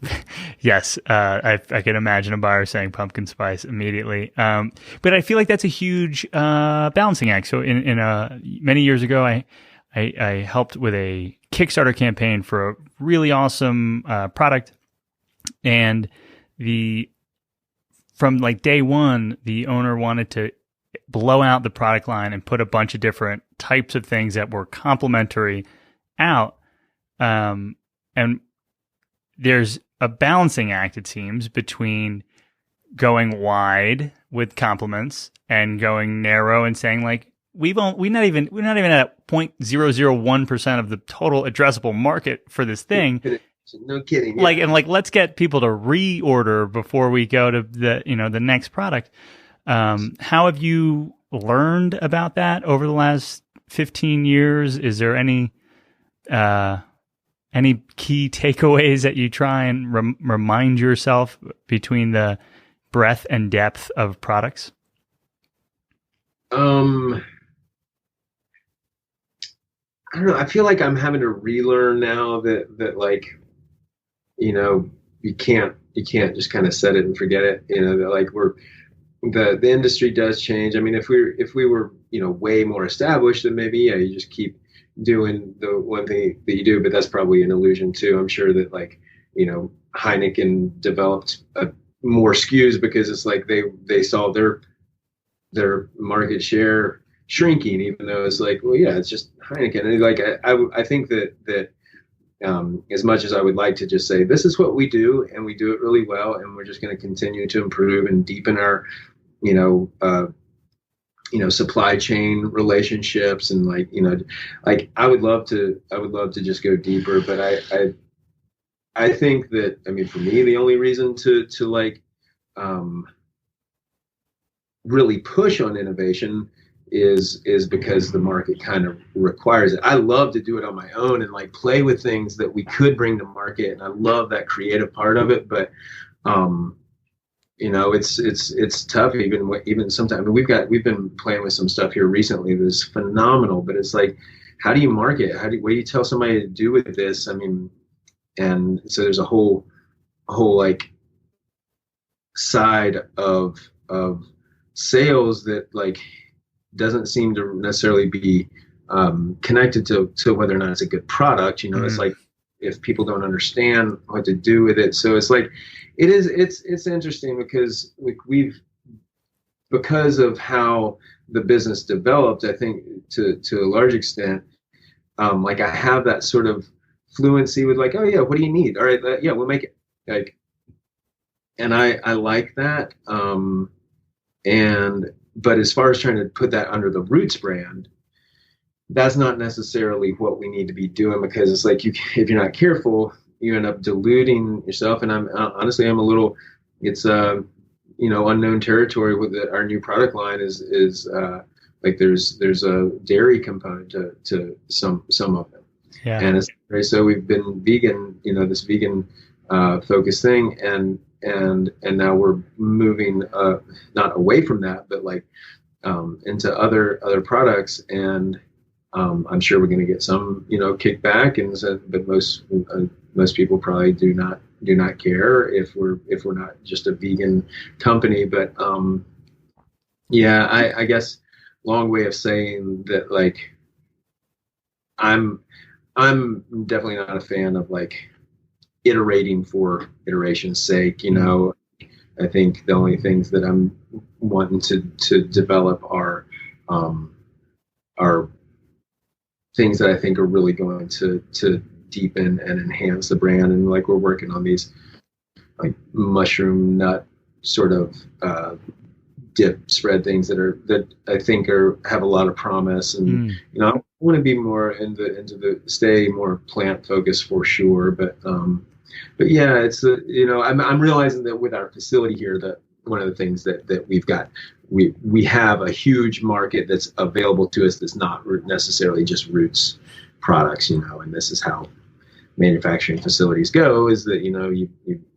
yes. I can imagine a buyer saying pumpkin spice immediately. But I feel like that's a huge balancing act. So in many years ago, I helped with a Kickstarter campaign for a really awesome product, and from like day one, the owner wanted to blow out the product line and put a bunch of different types of things that were complementary out. And there's a balancing act, it seems, between going wide with compliments and going narrow and saying like, we're not even at 0.001% of the total addressable market for this thing. No kidding. Yeah. Let's get people to reorder before we go to the next product. How have you learned about that over the last 15 years? Is there any key takeaways that you try and remind yourself between the breadth and depth of products? I don't know. I feel like I'm having to relearn now that like, you can't just kind of set it and forget it. That like the industry does change. I mean, if we were, way more established, then maybe, you just keep doing the one thing that you do, but that's probably an illusion too. I'm sure that like, Heineken developed more SKUs because it's like they saw their market share shrinking, even though it's like, well, yeah, it's just Heineken. And like, I think that as much as I would like to just say, this is what we do and we do it really well, and we're just going to continue to improve and deepen our, supply chain relationships. And like, I would love to just go deeper, but I think that, I mean, for me, the only reason to like, really push on innovation is because the market kind of requires it. I love to do it on my own and like play with things that we could bring to market, and I love that creative part of it. But it's tough even sometimes. I mean, we've been playing with some stuff here recently that's phenomenal, but it's like, how do you market? What do you tell somebody to do with this? I mean, and so there's a whole like side of sales that like doesn't seem to necessarily be connected to whether or not it's a good product. It's like, if people don't understand what to do with it. So it's like, it's interesting because because of how the business developed, I think to a large extent, like I have that sort of fluency with like, oh yeah, what do you need? All right, yeah, we'll make it. Like, and I like that. But as far as trying to put that under the Roots brand, that's not necessarily what we need to be doing, because it's like, if you're not careful, you end up diluting yourself. And I'm honestly, a little, it's unknown territory with our new product line is like there's a dairy component to some of it. Yeah. And it's right. So we've been vegan, this vegan focused thing, and now we're moving not away from that, but like into other products, and I'm sure we're going to get some kickback, and so, but most people probably do not care if we're not just a vegan company. But Yeah, I guess long way of saying that, like, I'm I'm definitely not a fan of like iterating for iteration's sake. I think the only things that I'm wanting to develop um, are things that I think are really going to deepen and enhance the brand. And like we're working on these like mushroom nut sort of dip spread things that I think have a lot of promise. And I want to be more into the stay more plant focused for sure. But yeah, I'm realizing that with our facility here, that one of the things that we've got, we have a huge market that's available to us that's not necessarily just roots products, and this is how manufacturing facilities go, is that you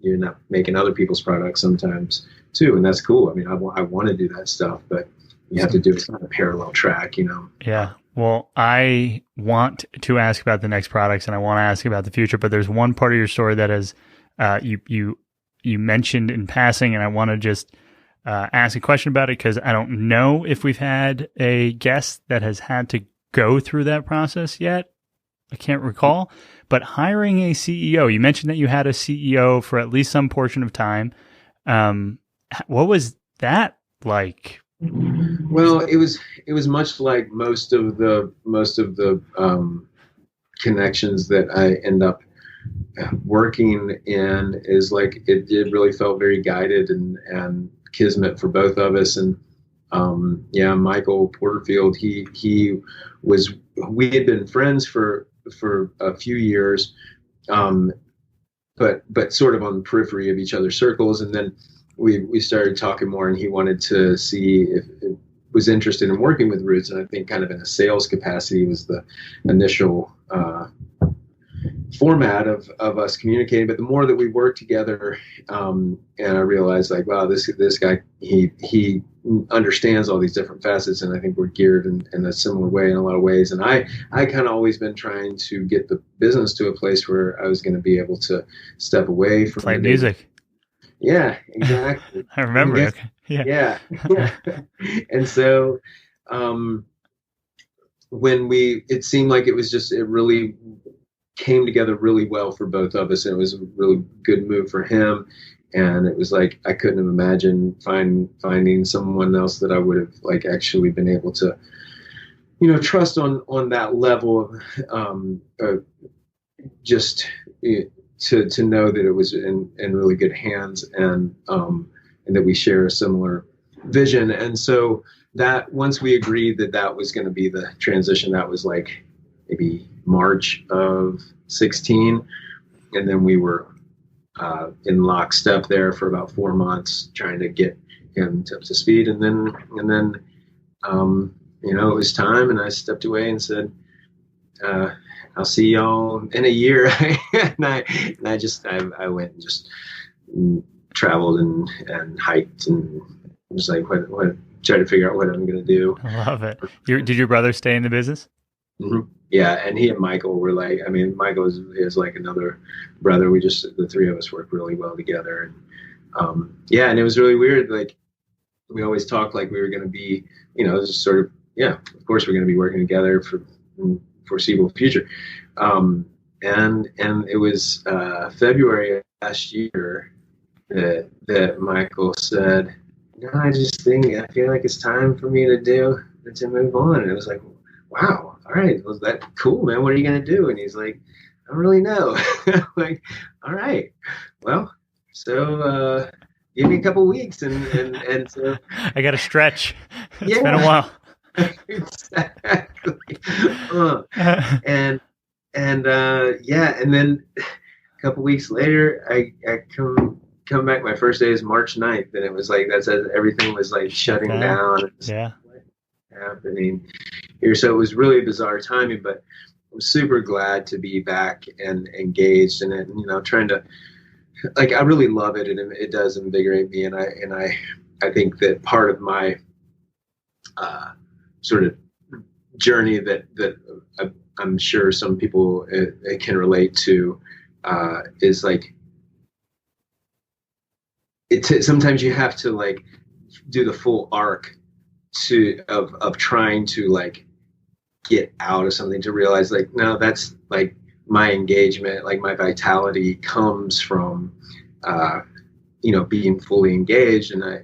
end up making other people's products sometimes too, and that's cool. I mean, I want to do that stuff, but you have to do it on a parallel track. Yeah. Well, I want to ask about the next products and I want to ask about the future, but there's one part of your story that is you mentioned in passing, and I want to just ask a question about it because I don't know if we've had a guest that has had to go through that process yet. I can't recall, but hiring a CEO, you mentioned that you had a CEO for at least some portion of time. What was that like? Well, it was much like most of the connections that I end up working in, is like it really felt very guided and kismet for both of us. And Michael Porterfield, we had been friends for a few years, but sort of on the periphery of each other's circles, and then we started talking more, and he wanted to see if it was interested in working with Roots, and I think kind of in a sales capacity was the initial format of us communicating. But the more that we worked together, and I realized like, wow, this guy, he understands all these different facets, and I think we're geared in a similar way in a lot of ways. And I kind of always been trying to get the business to a place where I was going to be able to step away from play music. Yeah, exactly. I remember. Okay. Yeah. And so it seemed like it really came together really well for both of us, and it was a really good move for him. And it was like I couldn't have imagined finding someone else that I would have like actually been able to, trust on that level of just to know that it was in really good hands, and that we share a similar vision. And so that once we agreed that was going to be the transition, that was like maybe March of 16. And then we were in lockstep there for about 4 months trying to get him up to speed. And then it was time, and I stepped away and said, I'll see y'all in a year. and I went and just traveled and hiked, and was like, what try to figure out what I'm going to do. I love it. Did your brother stay in the business? Mm-hmm. Yeah, and he and Michael were like, Michael is like another brother. The three of us work really well together. And and it was really weird. Like, we always talked like we were going to be, just sort of, of course we're going to be working together for foreseeable future. And it was February of last year that Michael said, no, I feel like it's time for me to move on. And it was like, wow, all right, was that cool, man? What are you going to do? And he's like, I don't really know. Like, all right, well, so give me a couple weeks, and so I got to stretch. It's been a while. Exactly. And then a couple weeks later, I come back. My first day is March 9th, and it was like that said everything was like shutting down. Yeah. Happening here, so it was really bizarre timing, but I'm super glad to be back and engaged in it, and trying to, like, I really love it, and it does invigorate me, and I think that part of my sort of journey that I'm sure some people can relate to is like sometimes you have to like do the full arc of trying to like get out of something, to realize like, no, that's like my engagement, like my vitality comes from, being fully engaged. And I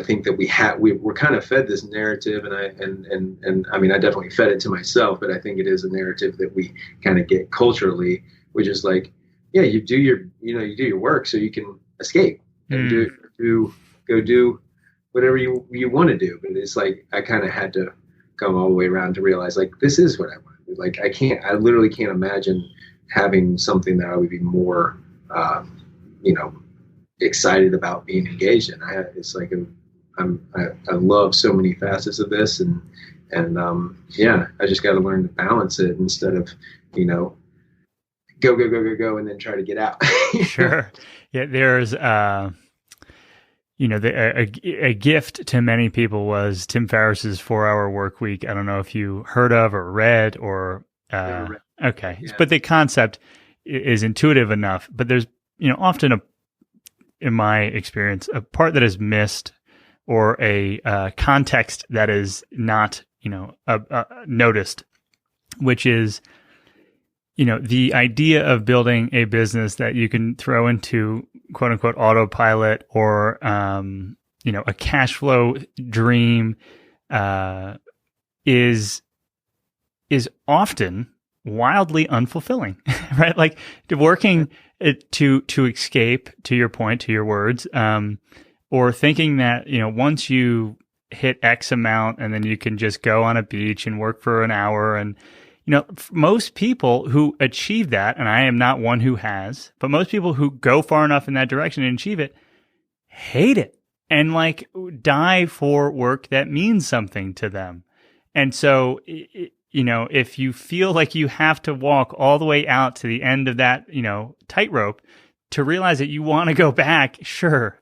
think that we're kind of fed this narrative, and I mean, I definitely fed it to myself, but I think it is a narrative that we kind of get culturally, which is like, yeah, you do your work so you can escape and go do whatever you want to do. But it's like, I kind of had to come all the way around to realize like, this is what I want to do. Like, I literally can't imagine having something that I would be more, excited about being engaged in. It's like, I love so many facets of this, and I just got to learn to balance it instead of, go, and then try to get out. Sure. Yeah. There's, a gift to many people was Tim Ferriss's 4-Hour Work Week. I don't know if you heard of or read or, okay. Yeah. But the concept is intuitive enough, but there's, often in my experience, a part that is missed, or a context that is not, noticed, which is, the idea of building a business that you can throw into quote unquote autopilot, or, a cash flow dream, is often wildly unfulfilling, right? Like working to escape, to your point, to your words, or thinking that, once you hit X amount and then you can just go on a beach and work for an hour. And, most people who achieve that, and I am not one who has, but most people who go far enough in that direction and achieve it, hate it and like die for work that means something to them. And so, if you feel like you have to walk all the way out to the end of that, tightrope to realize that you want to go back, sure,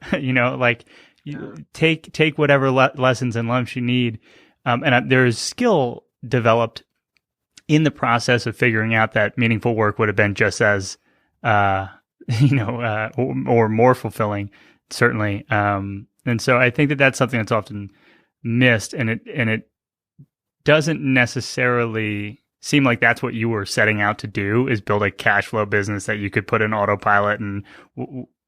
take whatever lessons and lumps you need. And there's skill developed in the process of figuring out that meaningful work would have been just as, or more fulfilling, certainly. And so I think that that's something that's often missed, and it doesn't necessarily seem like that's what you were setting out to do, is build a cash flow business that you could put in autopilot and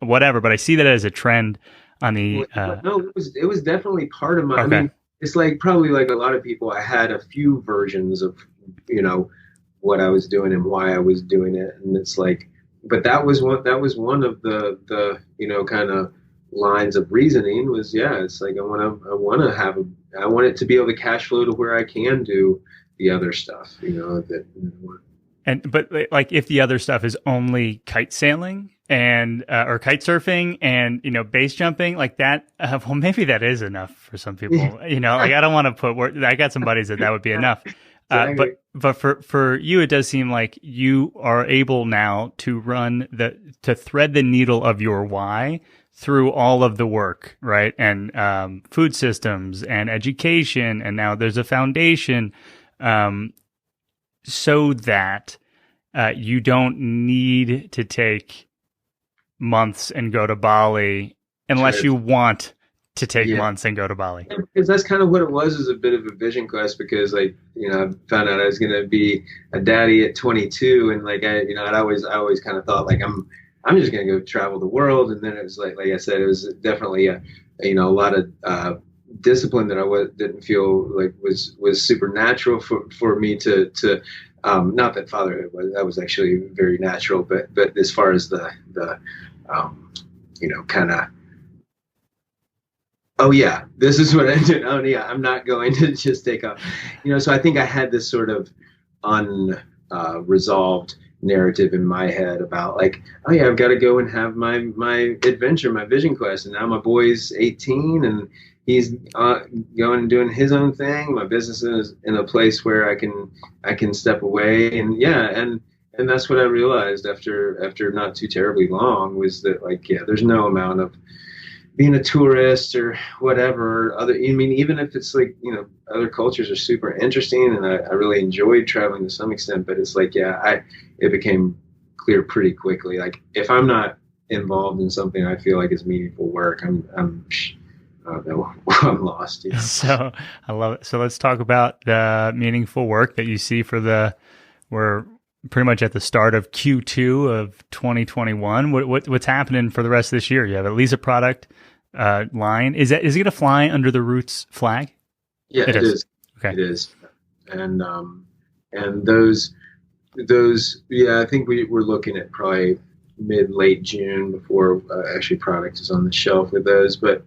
whatever. But I see that as a trend on the. No, it was definitely part of my. Okay. I mean, it's like probably like a lot of people. I had a few versions of what I was doing and why I was doing it, and it's like, but that was one of the kind of lines of reasoning was, it's like I want it to be able to cash flow to where I can do the other stuff, but like if the other stuff is only kite sailing and or kite surfing and base jumping like that, well, maybe that is enough for some people. Like I don't want to put I got some buddies that would be enough. But for you, it does seem like you are able now to thread the needle of your why through all of the work, right? And food systems and education, and now there's a foundation, so that you don't need to take months and go to Bali unless you want to take months and go to Bali. Yeah, because that's kind of what it was a bit of a vision quest, because I found out I was going to be a daddy at 22, and like I always kind of thought like I'm just going to go travel the world. And then it was like I said, it was definitely a lot of discipline that didn't feel like was supernatural for me to not that fatherhood was actually very natural, but as far as the kind of, oh yeah, this is what I do. Oh yeah, I'm not going to just take off. So I think I had this sort of unresolved narrative in my head about like, oh yeah, I've got to go and have my adventure, my vision quest. And now my boy's 18 and he's going and doing his own thing. My business is in a place where I can step away. And and that's what I realized after not too terribly long, was that like, there's no amount of being a tourist or whatever even if it's like, other cultures are super interesting and I really enjoyed traveling to some extent, but it's like, it became clear pretty quickly. Like if I'm not involved in something I feel like is meaningful work, I'm no, I'm lost. Yeah. So I love it. So let's talk about the meaningful work that you see we're pretty much at the start of Q2 of 2021. What's happening for the rest of this year? You have at least a product line. Is it going to fly under the Roots flag? Yeah, it is. Okay. It is. And those, yeah, I think we're looking at probably late June before actually product is on the shelf with those. But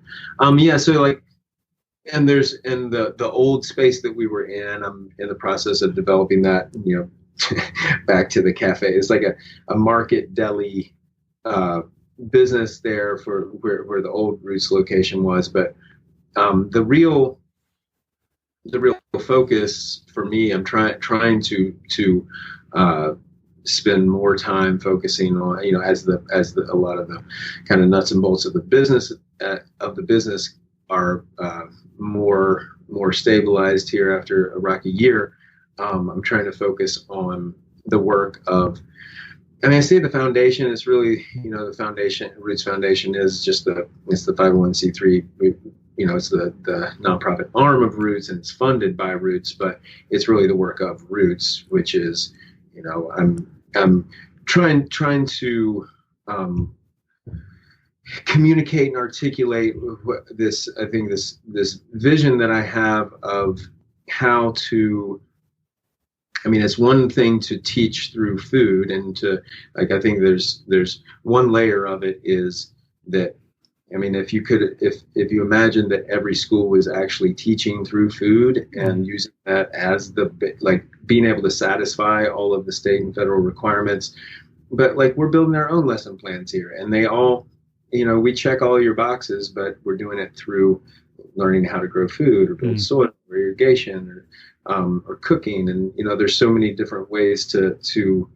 yeah, so like, and there's in the old space that we were in, I'm in the process of developing that, back to the cafe. It's like a market deli business there for where the old Roots location was. But the real focus for me, I'm trying to spend more time focusing on, as a lot of the kind of nuts and bolts of the business are more stabilized here after a rocky year. I'm trying to focus on the work of, I say the foundation is really, the foundation, Roots Foundation is just it's the 501c3, it's the nonprofit arm of Roots, and it's funded by Roots, but it's really the work of Roots, which is, I'm trying to communicate and articulate this vision that I have of how to, it's one thing to teach through food, and to, like, I think there's one layer of it is that, if you imagine that every school was actually teaching through food and using that as being able to satisfy all of the state and federal requirements, but like we're building our own lesson plans here, and they all, we check all your boxes, but we're doing it through learning how to grow food or build soil or irrigation or cooking. And, there's so many different ways to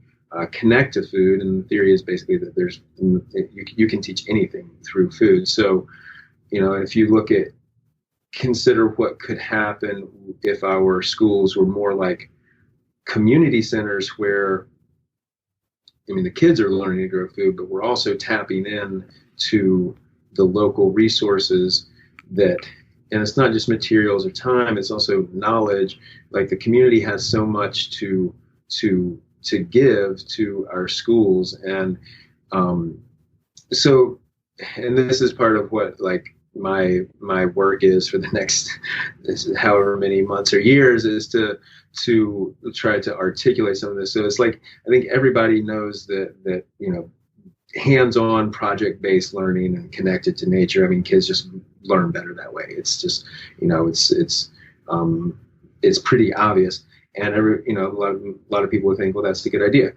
connect to food. And the theory is basically that you can teach anything through food. So, if you consider what could happen if our schools were more like community centers where, the kids are learning to grow food, but we're also tapping in to the local resources and it's not just materials or time, it's also knowledge. Like, the community has so much to give to our schools. And so, and this is part of what my work is for the next however many months or years, is to try to articulate some of this. So it's like, I think everybody knows that hands-on project-based learning and connected to nature. Kids just learn better that way. It's just, it's pretty obvious. And a lot of people would think, well, that's a good idea.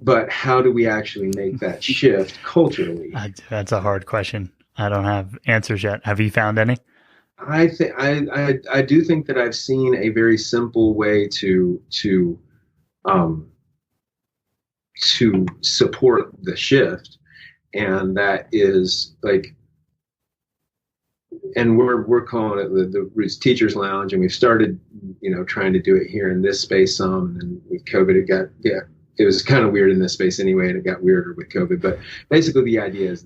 But how do we actually make that shift culturally? That's a hard question. I don't have answers yet. Have you found any? I do think that I've seen a very simple way to support the shift, and that is and we're calling it the Roots Teachers Lounge, and we've started trying to do it here in this space some, and with COVID it was kind of weird in this space anyway, and it got weirder with COVID. But basically the idea is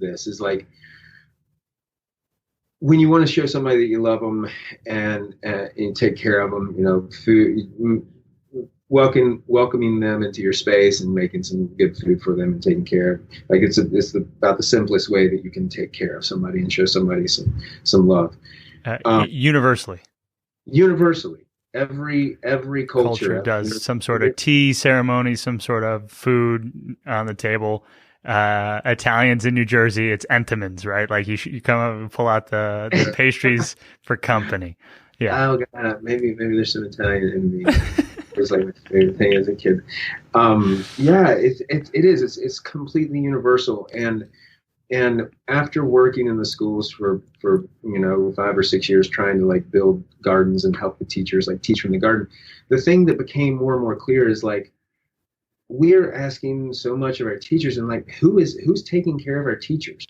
when you want to show somebody that you love them and take care of them, food, welcoming them into your space and making some good food for them and taking care of, it's about the simplest way that you can take care of somebody and show somebody some love. Universally, every culture does some sort of tea ceremony, some sort of food on the table. Italians in New Jersey, it's Entenmann's, right? Like you come up and pull out the pastries for company. Yeah. Oh God, maybe there's some Italian in me. It was like my favorite thing as a kid. Yeah, it is. It's completely universal. And after working in the schools for 5 or 6 years, trying to build gardens and help the teachers teach from the garden, the thing that became more and more clear is we're asking so much of our teachers, and who's taking care of our teachers?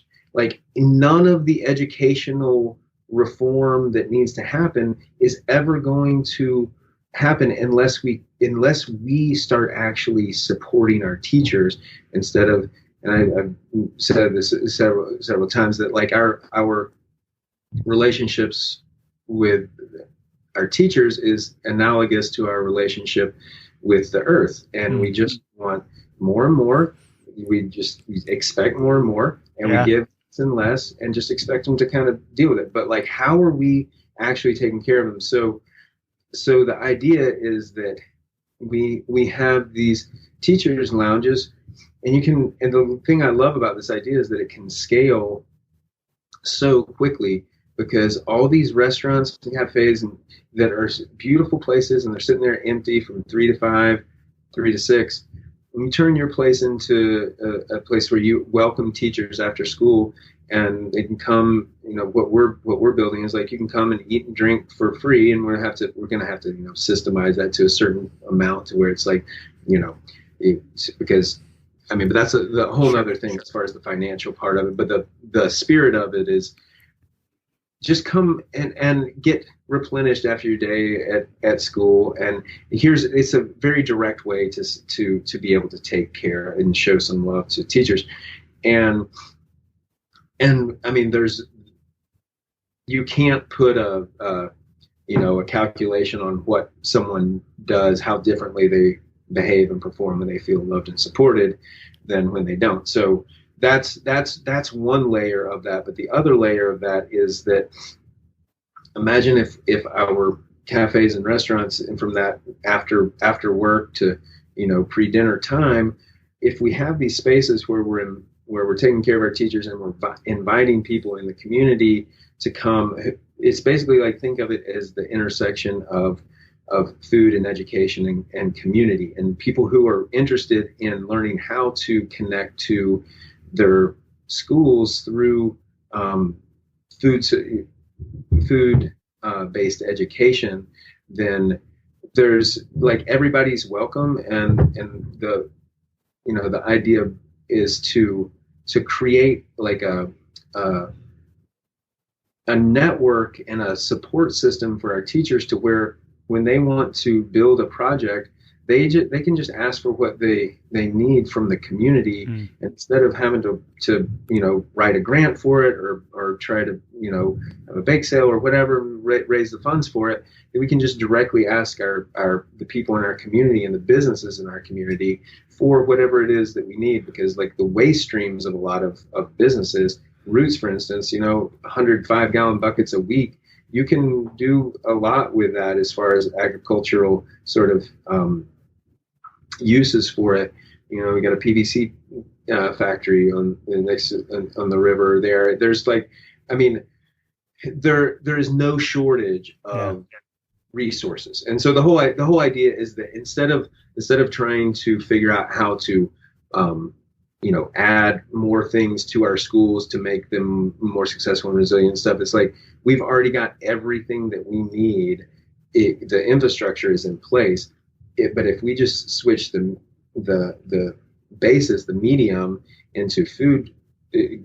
None of the educational reform that needs to happen is ever going to happen unless we start actually supporting our teachers, instead of, and I've said this several times, that our relationships with our teachers is analogous to our relationship with the earth. And we just want more and more. We expect more and more, and we give less and less and just expect them to kind of deal with it. But like, how are we actually taking care of them? So the idea is that we have these teachers lounges, and the thing I love about this idea is that it can scale so quickly, because all these restaurants and cafes that are beautiful places, and they're sitting there empty from 3 to 5, 3 to 6. When you turn your place into a place where you welcome teachers after school, and they can come, what we're building is like, you can come and eat and drink for free, and we're gonna have to systemize that to a certain amount to where it's like, because but that's the whole other thing as far as the financial part of it. But the spirit of it is just come and get replenished after your day at school. And it's a very direct way to be able to take care and show some love to teachers. And you can't put a calculation on what someone does, how differently they behave and perform when they feel loved and supported than when they don't. So that's one layer of that. But the other layer of that is that, imagine if our cafes and restaurants, and from that after work to pre-dinner time, if we have these spaces where we're taking care of our teachers, and we're inviting people in the community to come, it's basically like, think of it as the intersection of food and education and community, and people who are interested in learning how to connect to their schools through food based education. Then there's like, everybody's welcome, and the the idea is to create like a network and a support system for our teachers, to where when they want to build a project, they can just ask for what they need from the community, instead of having to write a grant for it, or try to have a bake sale or whatever, raise the funds for it. We can just directly ask the people in our community and the businesses in our community for whatever it is that we need. Because like, the waste streams of a lot of businesses, Roots for instance, 105 gallon buckets a week, you can do a lot with that as far as agricultural sort of uses for it. We got a PVC factory on the river there. There's like, there is no shortage of resources. And so the whole idea is that instead of trying to figure out how to add more things to our schools to make them more successful and resilient and stuff, it's like, we've already got everything that we need. The infrastructure is in place. But if we just switch the basis, the medium, into food,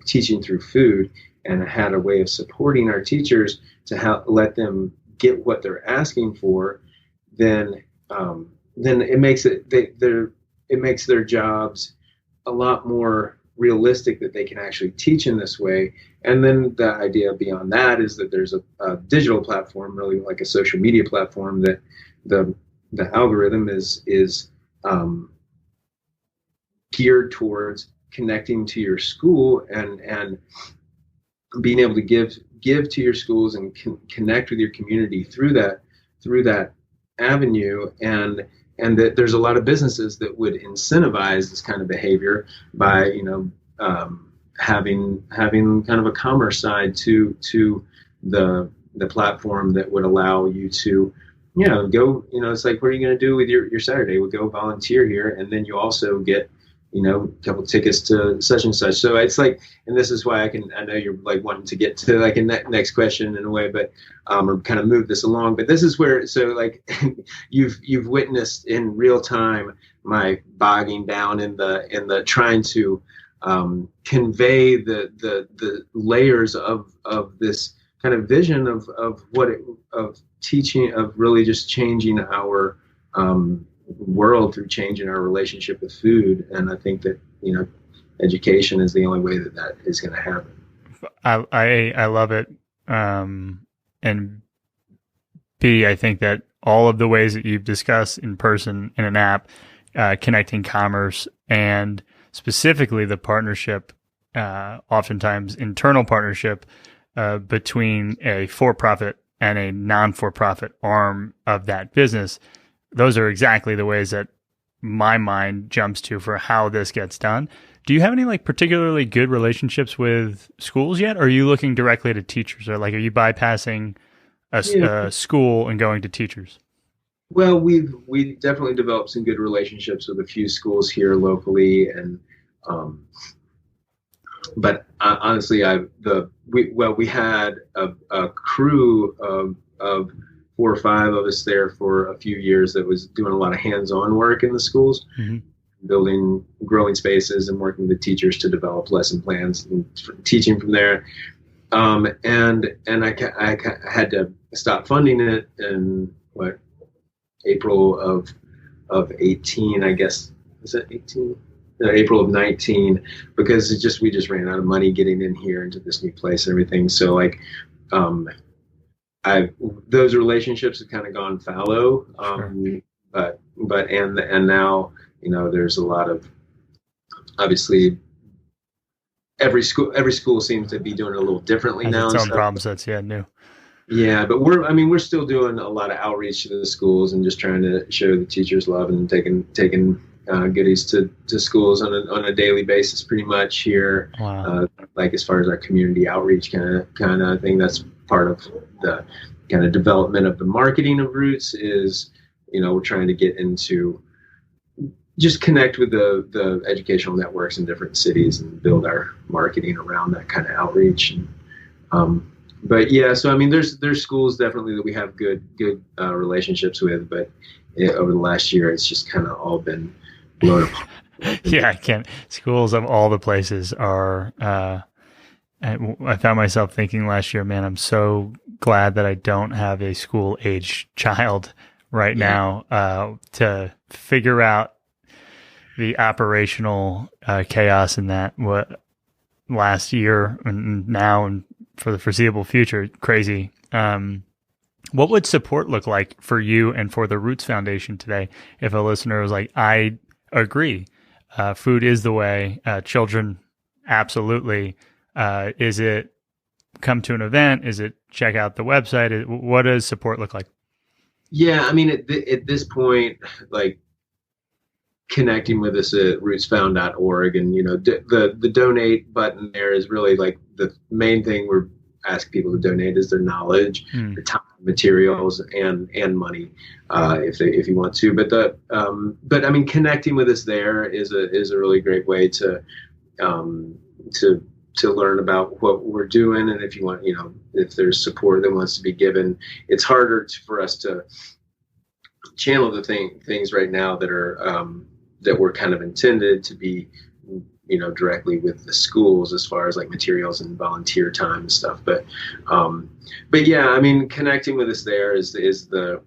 teaching through food, and had a way of supporting our teachers to let them get what they're asking for, then it makes their jobs a lot more realistic, that they can actually teach in this way. And then the idea beyond that is that there's a digital platform, really like a social media platform, that the algorithm is geared towards connecting to your school and being able to give to your schools and connect with your community through that avenue. And that there's a lot of businesses that would incentivize this kind of behavior by having kind of a commerce side to the platform that would allow you to go, it's like, what are you going to do with your Saturday? We'll go volunteer here, and then you also get a couple tickets to such and such. So it's like, and this is why I know you're like wanting to get to like a next question in a way, but or kind of move this along. But this is where, so like, you've witnessed in real time my bogging down in the trying to convey the layers of this kind of vision of teaching, of really just changing our world through changing our relationship with food. And I think that education is the only way that is going to happen. I love it. and B, I think that all of the ways that you've discussed in person in an app, connecting commerce and specifically the partnership, oftentimes internal partnership between a for-profit and a non-for-profit arm of that business. Those are exactly the ways that my mind jumps to for how this gets done. Do you have any like particularly good relationships with schools yet? Or are you looking directly to teachers, or like, are you bypassing a school and going to teachers? Well, we definitely developed some good relationships with a few schools here locally, and but honestly, we had a crew of 4 or 5 of us there for a few years that was doing a lot of hands-on work in the schools, building growing spaces and working with teachers to develop lesson plans and teaching from there. And I had to stop funding it in April of 18, I guess. Is it 18? No, April of 19, because we just ran out of money getting in here into this new place and everything. So like, those relationships have kind of gone fallow. Sure. But now, there's a lot of, obviously every school seems to be doing it a little differently now. Its own problem sets, new. Yeah, but we're still doing a lot of outreach to the schools and just trying to show the teachers love and taking goodies to schools on a daily basis, pretty much here. Wow. Like as far as our community outreach kind of thing, that's part of the kind of development of the marketing of Roots. Is we're trying to get into just connect with the educational networks in different cities and build our marketing around that kind of outreach. And, but yeah, so I mean, there's schools definitely that we have good relationships with, but over the last year, it's just kind of all been blown apart. Yeah, I can't. Schools of all the places are. I found myself thinking last year, man, I'm so glad that I don't have a school-age child right now to figure out the operational chaos in that last year and now and for the foreseeable future. Crazy. What would support look like for you and for the Roots Foundation today if a listener was like, I agree, food is the way, children, absolutely. Is it come to an event? Is it check out the website? What does support look like? Yeah, I mean, at this point, like connecting with us at rootsfound.org, and the donate button there is really like the main thing we're asking people to donate is their knowledge, their time, materials, and money, if you want to. But I mean, connecting with us there is a really great way to learn about what we're doing. And if you want, if there's support that wants to be given, it's harder for us to channel the things right now that are that were kind of intended to be, directly with the schools as far as like materials and volunteer time and stuff. But yeah, I mean, connecting with us there is the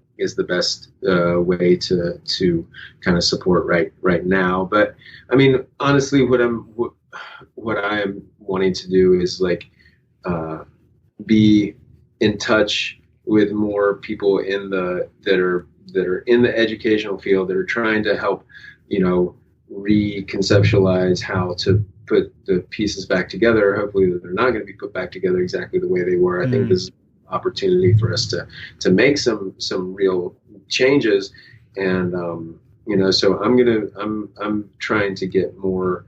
best way to kind of support right now. But I mean, honestly, what I am wanting to do is like be in touch with more people that are in the educational field that are trying to help, reconceptualize how to put the pieces back together. Hopefully that they're not going to be put back together exactly the way they were. I think this is an opportunity for us to make some real changes. And, so I'm trying to get more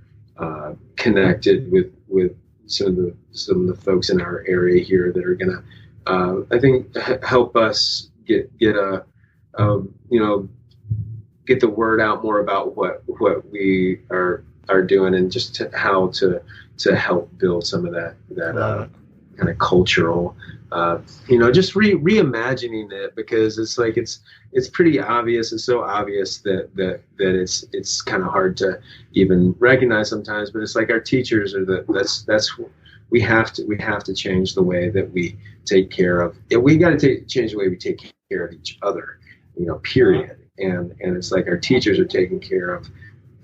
connected with some of the folks in our area here that are going to, I think, help us get the word out more about what we are doing, and just how to help build some of that kind of cultural, just reimagining it, because it's like it's pretty obvious. It's so obvious that it's kind of hard to even recognize sometimes. But it's like our teachers are we have to change the way that we take care of. We got to change the way we take care of each other. Period. And it's like our teachers are taking care of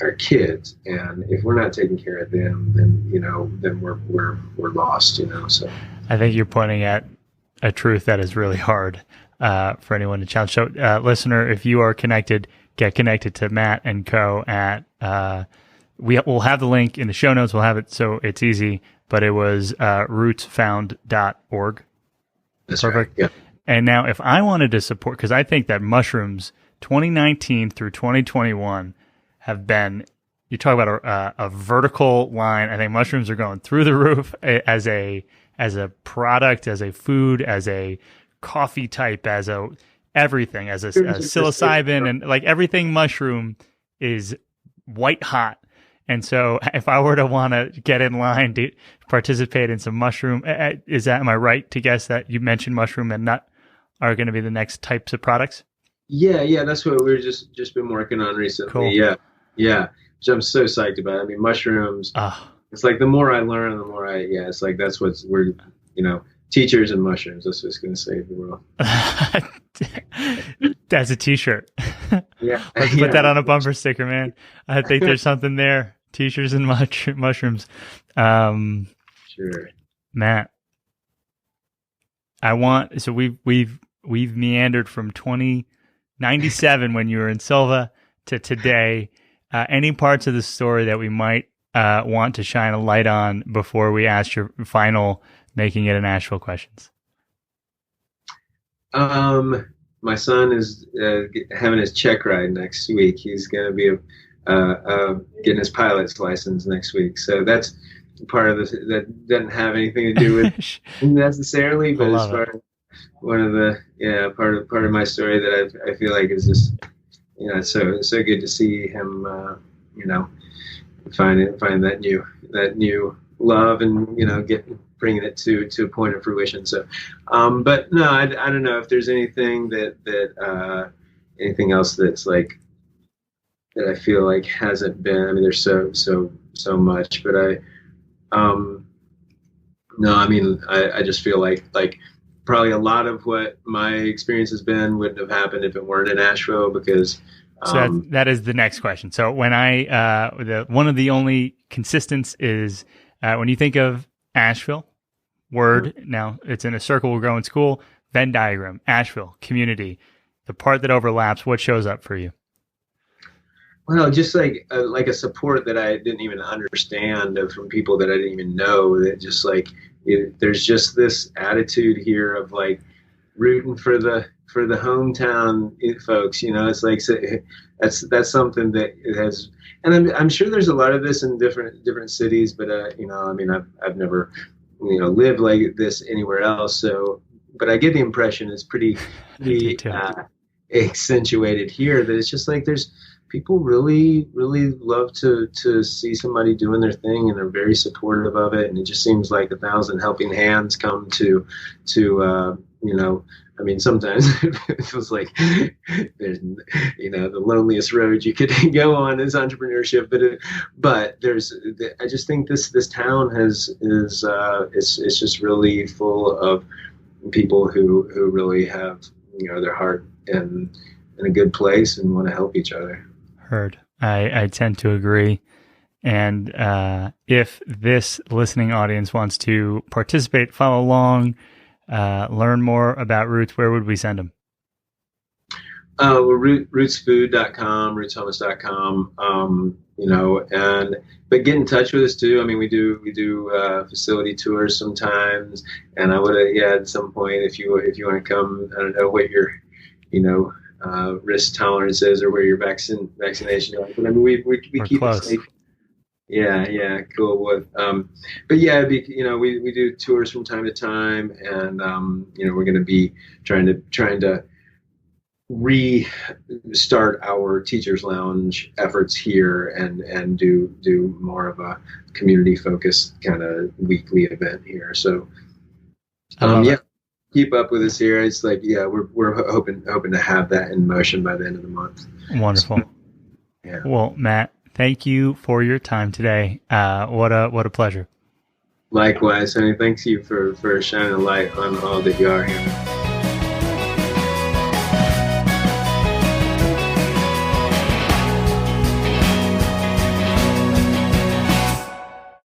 our kids, and if we're not taking care of them, then we're lost. So I think you're pointing at a truth that is really hard for anyone to challenge. So, listener, if you are connected, get connected to Matt and Co. at we'll have the link in the show notes. We'll have it so it's easy. But it was rootsfound.org. That's Perfect. right. Yeah. And now, if I wanted to support, because I think that mushrooms 2019 through 2021 have been, you talk about a vertical line. I think mushrooms are going through the roof as a product, as a food, as a coffee type, as a everything, as a psilocybin, and like everything mushroom is white hot. And so if I were to want to get in line to participate in some mushroom, am I right to guess that you mentioned mushroom and nut are going to be the next types of products? Yeah. That's what we've just been working on recently. Cool. Yeah. Which I'm so psyched about. I mean, mushrooms, it's like the more I learn, the more it's like that's we're teachers and mushrooms. That's what's going to save the world. That's a t-shirt. Yeah. Let's put that on a bumper sticker, man. I think there's something there. T-shirts and mushrooms. Sure. Matt, we've meandered from 2097 when you were in Silva to today. Any parts of the story that we might want to shine a light on before we ask your final Making It in Asheville questions? My son is having his check ride next week. He's going to be getting his pilot's license next week. So that's part of this that doesn't have anything to do with necessarily, but as far as one of the part of my story that I feel like is just it's so good to see him find that new love and bringing it to a point of fruition. So, but no, I don't know if there's anything anything else that's like that I feel like hasn't been. I mean, there's so much, but I just feel like probably a lot of what my experience has been wouldn't have happened if it weren't in Asheville because. So that is the next question. So when one of the only consistents is when you think of Asheville, word, now it's in a circle, we'll go in school, Venn diagram, Asheville, community, the part that overlaps, what shows up for you? Well, just like a support that I didn't even understand from people that I didn't even know, that just there's just this attitude here of like rooting for the hometown folks, it's like that's something that it has, and I'm sure there's a lot of this in different cities, but I've never lived like this anywhere else. So, but I get the impression it's pretty accentuated here. That it's just like there's people really love to see somebody doing their thing, and they're very supportive of it. And it just seems like 1,000 helping hands come to sometimes it feels like there's, the loneliest road you could go on is entrepreneurship, but I just think this town it's just really full of people who really have, their heart in a good place and want to help each other. Heard. I tend to agree. And if this listening audience wants to participate, follow along, learn more about Roots, where would we send them? Rootsfood.com, rootshummus.com, but get in touch with us too. I mean, we do facility tours sometimes, and I would at some point, if you want to come, I don't know what your risk tolerance is or where your vaccination is, but I mean we keep close. It safe. Yeah, cool. But yeah, we do tours from time to time, and we're going to be trying to restart our Teachers Lounge efforts here and do more of a community focused kind of weekly event here. So keep up with us here. It's like we're hoping to have that in motion by the end of the month. Wonderful. So, yeah. Well, Matt, thank you for your time today. What a pleasure. Likewise, honey. Thanks you for shining a light on all that you are here.